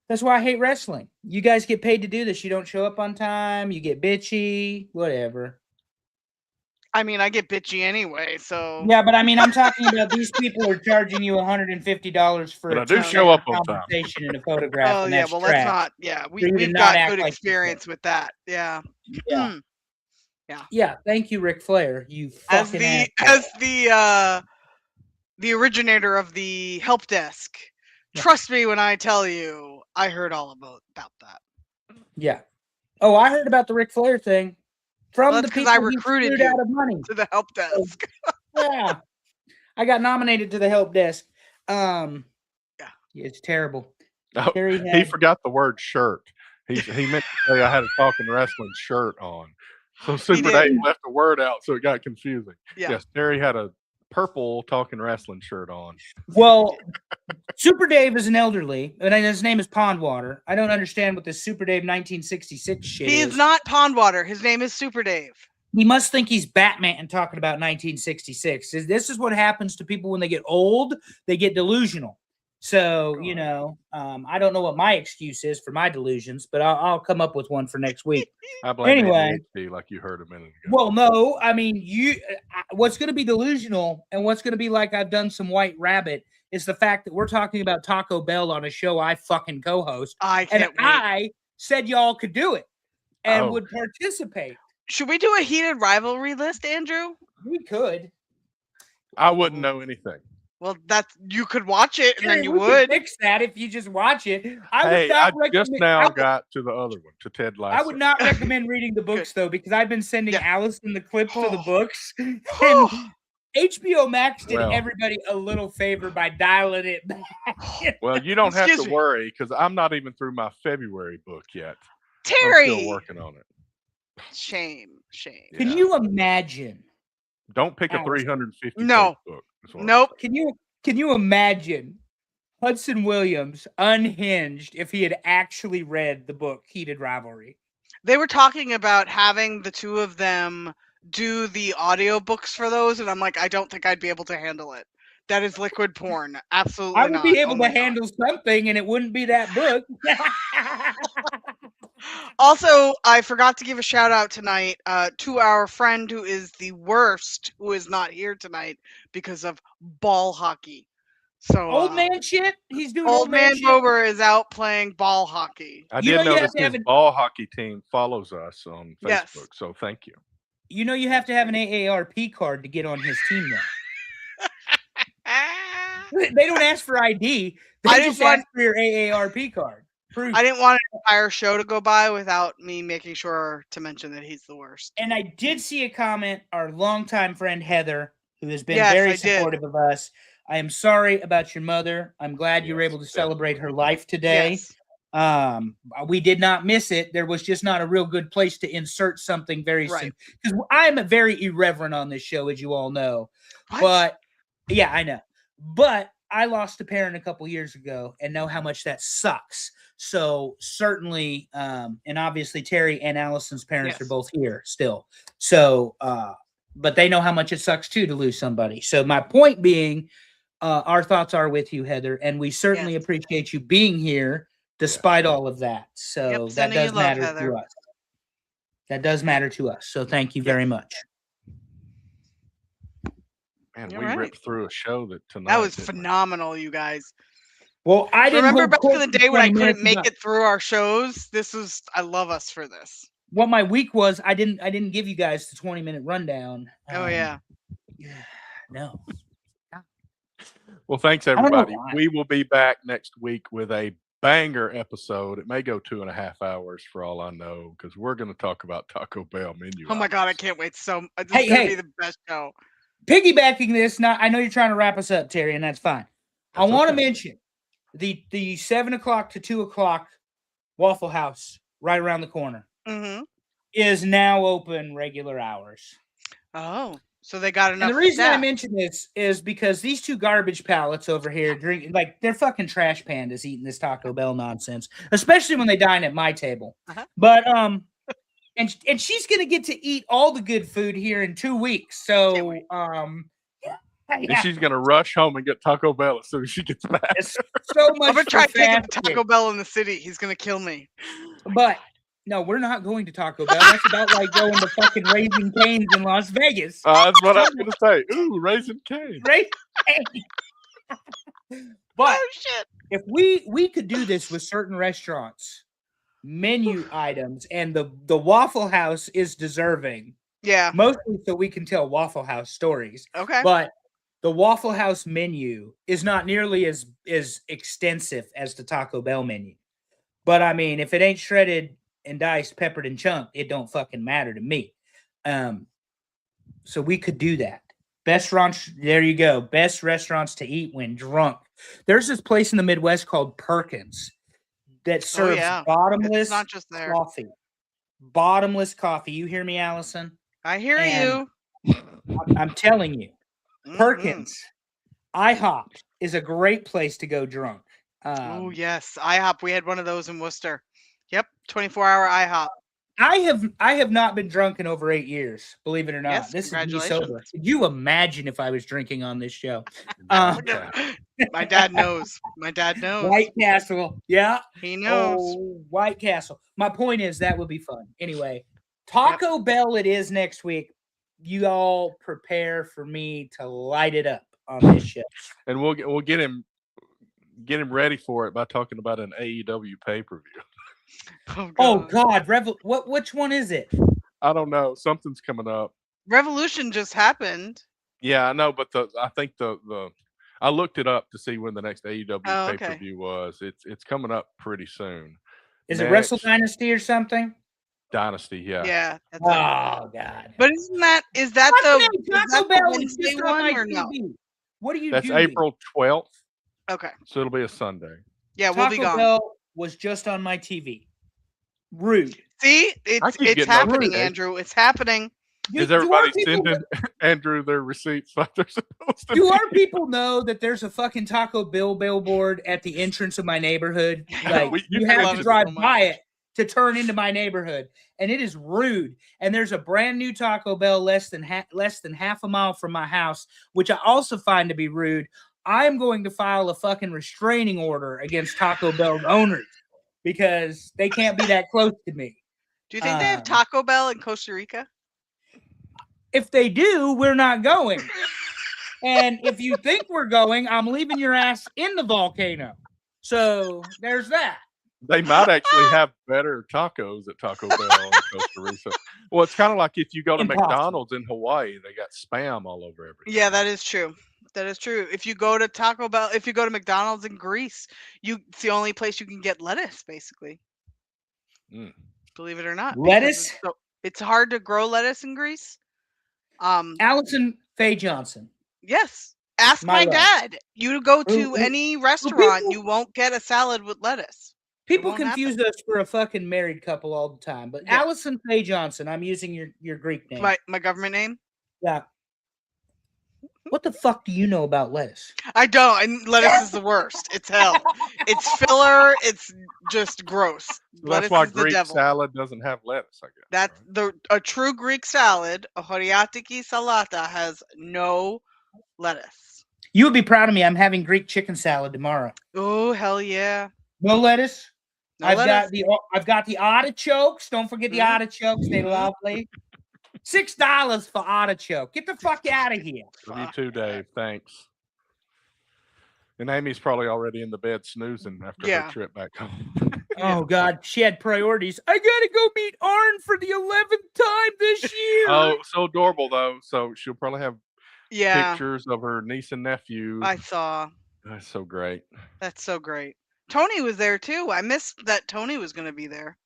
That's why I hate wrestling. You guys get paid to do this. You don't show up on time. You get bitchy. Whatever. I mean, I get bitchy anyway, so Yeah, but I mean, I'm talking about these people are charging you $150 for But a I do two-second show up on time. conversation and a photograph. oh and yeah, that's well trash. let's not. Yeah, For you to we've not got act good like you experience with that. Yeah. Yeah. Hmm. Yeah, thank you, Ric Flair. You As fucking the asshole. the originator of the help desk. Yeah. Trust me when I tell you, I heard all about that. Yeah. Oh, I heard about the Ric Flair thing from Well, the that's 'cause people I he recruited screwed you. out of money. To the help desk. Yeah, I got nominated to the help desk. Yeah. It's terrible. Oh, Terry he had- forgot the word shirt. He meant to say I had a Talking Wrestling shirt on. So Super did. Dave left the word out, so it got confusing. Yeah. Yes, Terry had a purple Talking Wrestling shirt on. Well, Super Dave is an elderly, and his name is Pondwater. I don't understand what this Super Dave 1966 shit He is. is not Pondwater. His name is Super Dave. He must think he's Batman talking about 1966. This is what happens to people when they get old. They get delusional. So, you know, I don't know what my excuse is for my delusions, but I'll come up with one for next week. I blame Anyway. ADHD like you heard a minute ago. Well, no, I mean, what's going to be delusional and what's going to be like I've done some White Rabbit is the fact that we're talking about Taco Bell on a show I fucking co-host, I and can't wait. I said y'all could do it and Oh. would participate. Should we do a heated rivalry list, Andrew? We could. I wouldn't know anything. Well, that's you could watch it and then Terry, you we can would. fix that if you just watch it. I would Hey, not I just recommend. now got to the other one, to Ted Lasso. I would not recommend reading the books though, because I've been sending Yeah. Allison the clips of the Oh. books, and Whew. HBO Max did Well. everybody a little favor by dialing it back. Well, you don't have Excuse to me. worry because I'm not even through my February book yet. I'm Terry. still working on it. Shame. Can Yeah. you imagine? Don't pick a Allison. 350 No. page book. is what I'm Nope. saying. Can you imagine Hudson Williams unhinged if he had actually read the book Heated Rivalry? They were talking about having the two of them do the audiobooks for those, and I'm like, I don't think I'd be able to handle it. That is liquid porn. Absolutely I would not. be able Oh to my God. handle something, and it wouldn't be that book. Also, I forgot to give a shout out tonight to our friend who is the worst, who is not here tonight because of ball hockey. So Old man shit. He's doing Old Man shit. Bober is out playing ball hockey. I You did know you have notice to have his an- ball hockey team follows us on Facebook, Yes. so thank you. You know you have to have an AARP card to get on his team now. Ah. They don't ask for ID. They I didn't just want- ask for your AARP card. Proof. I didn't want an entire show to go by without me making sure to mention that he's the worst. And I did see a comment, our longtime friend Heather, who has been Yes, very I did. supportive of us. I am sorry about your mother. I'm glad you were Yes, able to celebrate her life today. Yes. We did not miss it. There was just not a real good place to insert something very Right. soon. Because I'm very irreverent on this show, as you all know. What? But yeah, I know. But I lost a parent a couple years ago and know how much that sucks. So certainly, and obviously Terry and Allison's parents are Yes. both here still. So, but they know how much it sucks too to lose somebody. So my point being, our thoughts are with you, Heather, and we certainly Yes. appreciate you being here despite all of that. So Yep, that sending you does love, matter Heather. to us. That does matter to us. So thank you very much. Man, You're we right. ripped through a show that tonight. That was didn't we? phenomenal, you guys. Well, I didn't Remember hold back court in the for day when I 20 couldn't minutes make it through our shows? I love us for this. What my week was, I didn't give you guys the 20-minute rundown. Oh yeah. No. Well, thanks don't know everybody. why. We will be back next week with a banger episode. It may go 2.5 hours for all I know, because we're going to talk about Taco Bell menu. Oh my God, I items. can't wait. So this Hey, is gonna hey. be the best show. Piggybacking this, now I know you're trying to wrap us up, Terry, and that's fine. I That's want to okay. mention the 7 o'clock to 2 o'clock Waffle House right around the corner Mm-hmm. is now open regular hours. Oh, so they got enough. And the reason I staff. mention this is because these two garbage pallets over here drinking, like they're fucking trash pandas eating this Taco Bell nonsense, especially when they dine at my table. Uh-huh. But and she's gonna get to eat all the good food here in 2 weeks. Can't So wait. And she's going to rush home and get Taco Bell as soon as she gets back. it's so much. I'm gonna try for to take him to fast Taco food. Bell in the city. He's gonna kill me. But no, we're not going to Taco Bell. That's about like going to fucking Raising Cane's in Las Vegas. That's what I was going to say. Ooh, Raisin Cane. Right? But Oh shit. if we could do this with certain restaurants, menu items, and the Waffle House is deserving, Yeah. mostly so we can tell Waffle House stories. Okay. But the Waffle House menu is not nearly as extensive as the Taco Bell menu. But I mean, if it ain't shredded and diced, peppered and chunked, it don't fucking matter to me. So we could do that. Restaurants, there you go. Best restaurants to eat when drunk. There's this place in the Midwest called Perkins that serves yeah. bottomless It's not just there. coffee. Bottomless coffee. You hear me, Allison? I hear And- you. I'm telling you. Mhm. Perkins, IHOP is a great place to go drunk. Oh yes, IHOP. We had one of those in Worcester. Yep, 24-hour IHOP. I have not been drunk in over 8 years, believe it or not. Yes, This is me congratulations. sober. Could you imagine if I was drinking on this show? Uh, Look at- My dad knows. My dad knows. White Castle, yeah. He knows. Oh, White Castle. My point is that would be fun. Anyway, Taco Bell it is next week. You all prepare for me to light it up on this show. And we'll get him ready for it by talking about an AEW pay-per-view. Oh God, which one is it? I don't know. Something's coming up. Revolution just happened. Yeah, I know, but I think I looked it up to see when the next AEW Oh, pay okay. per view was. It's coming up pretty soon. Is it Wrestle Next, Dynasty or something? Dynasty, yeah. Yeah, that's it. Oh God. But is that Fucking the A, Taco the Bell is Wednesday just on one my or no? TV. What are you That's doing? April 12th, Okay. so it'll be a Sunday. Yeah, we'll Taco be gone. Bell was just on my TV. Rude. See, I it's keep it's getting happening, notifications. Andrew. It's happening. Is Do our everybody people sending Andrew their receipts like they're supposed to? Do be? our people know that there's a fucking Taco Bell billboard at the entrance of my neighborhood? Like You you can have love to it drive so much. by it to turn into my neighborhood, and it is rude. And there's a brand new Taco Bell less than half a mile from my house, which I also find to be rude. I am going to file a fucking restraining order against Taco Bell's owners because they can't be that close to me. Do you think they have Um, Taco Bell in Costa Rica? If they do, we're not going. And if you think we're going, I'm leaving your ass in the volcano. So there's that. They might actually have better tacos at Taco Bell in Costa Rica. Well, it's kind of like if you go to Impossible. McDonald's in Hawaii, they got Spam all over everything. Yeah, that is true. That is true. If you go to Taco Bell, if you go to McDonald's in Greece, it's the only place you can get lettuce, basically. Mm. Believe it or not. because Lettuce? It's hard to grow lettuce in Greece. Allison Faye Johnson. Yes. Ask My my love. dad. You go to Who- any restaurant, people- you won't get a salad with lettuce. People won't confuse us for a fucking married couple all the time. But Yeah. Allison Faye Johnson, I'm using your Greek name. My government name? Yeah. What the fuck do you know about lettuce? I don't. And lettuce is the worst. It's hell. It's filler. It's just gross. So Lettuce that's why is the Greek devil. salad doesn't have lettuce, I guess. That's right? a true Greek salad, a horiatiki salata, has no lettuce. You would be proud of me. I'm having Greek chicken salad tomorrow. Oh hell yeah! No lettuce. No I've lettuce. got the artichokes. Don't forget the Mhm. artichokes. They're lovely. $6 for artichoke. Get the fuck out of here. Love you Fuck too, Dave. Thanks. And Amy's probably already in the bed snoozing after Yeah. her trip back home. Oh God, she had priorities. I gotta go meet Arn for the 11th time this year. Oh, so adorable though. So she'll probably have Yeah, pictures of her niece and nephew. I saw. That's so great. That's so great. Tony was there too. I missed that Tony was going to be there.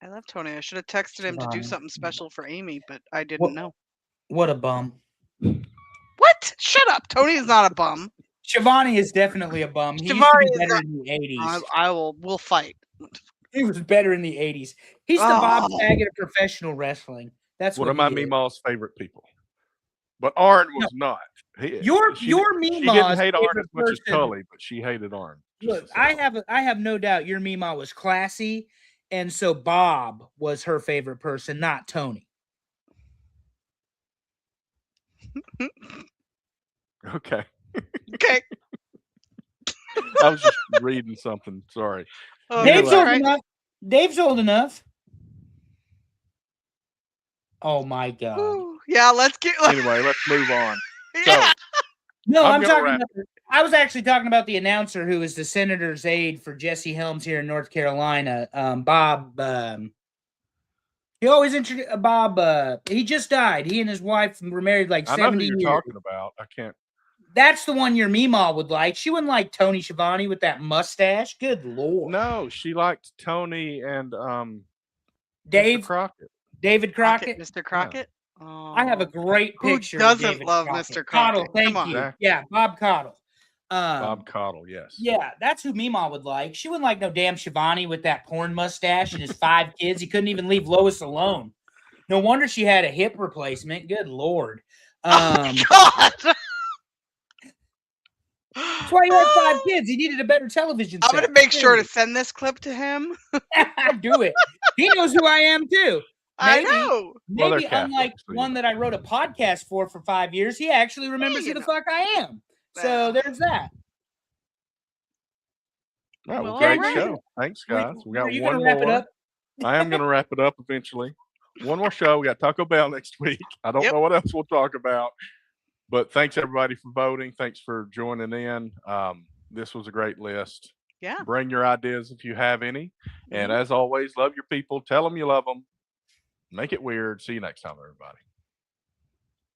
I love Tony. I should have texted him to do Shivani. something special for Amy, but I didn't What- know. What a bum. What? Shut up. Tony is not a bum. Shivani is definitely a bum. He used to Shivani be is better not- in the 80s. We'll fight. He was better in the 80s. He's the Bob Oh. Saget of professional wrestling. That's One what of my he is. Meemaw's favorite people. But Arn was not. Your she Meemaw's didn't hate Arn favorite as much as person- Tully, but she hated Arn. just Look, as I much. have no doubt your Meemaw was classy, and so Bob was her favorite person, not Tony. Okay. Okay. I was just reading something. Sorry. Oh, Dave's that's all old right. enough. Dave's old enough. Oh my God. Ooh, yeah, let's get. Anyway, let's move on. Yeah. No, I'm I'm gonna talking wrap about. I was actually talking about the announcer who is the senator's aide for Jesse Helms here in North Carolina. Bob. He always introduced Bob. He just died. He and his wife were married like I know who 70 you're years. talking about. I can't. That's the one your Meemaw would like. She wouldn't like Tony Schiavone with that mustache. Good Lord. No, she liked Tony and Mr. Dave, Crockett. David Crockett. Mr. Crockett. I have a Oh. great Who picture. of doesn't David love Crockett. Mr. Cottle, Crockett? thank Come on. you. Exactly. Yeah, Bob Cottle. Bob Cottle, yes. Yeah, that's who Meemaw would like. She wouldn't like no damn Shivani with that porn mustache and his 5 kids. He couldn't even leave Lois alone. No wonder she had a hip replacement. Good Lord. God. That's why he had 5 kids. He needed a better television I'm set. gonna make sure to send this clip to him. do it. He knows who I am too. I Maybe. know. Well, they're Maybe unlike Catholic, so one that I wrote a podcast for 5 years, he actually remembers you who the know. fuck I am. So Yeah. there's that. All right, Well, well, great alright. show. Thanks, guys. We got Are you one gonna wrap more. it up? I am going to wrap it up eventually. One more show. We got Taco Bell next week. I don't Yep. know what else we'll talk about, but thanks everybody for voting. Thanks for joining in. This was a great list. Yeah. Bring your ideas if you have any. And Mhm. as always, love your people. Tell them you love them. Make it weird. See you next time, everybody.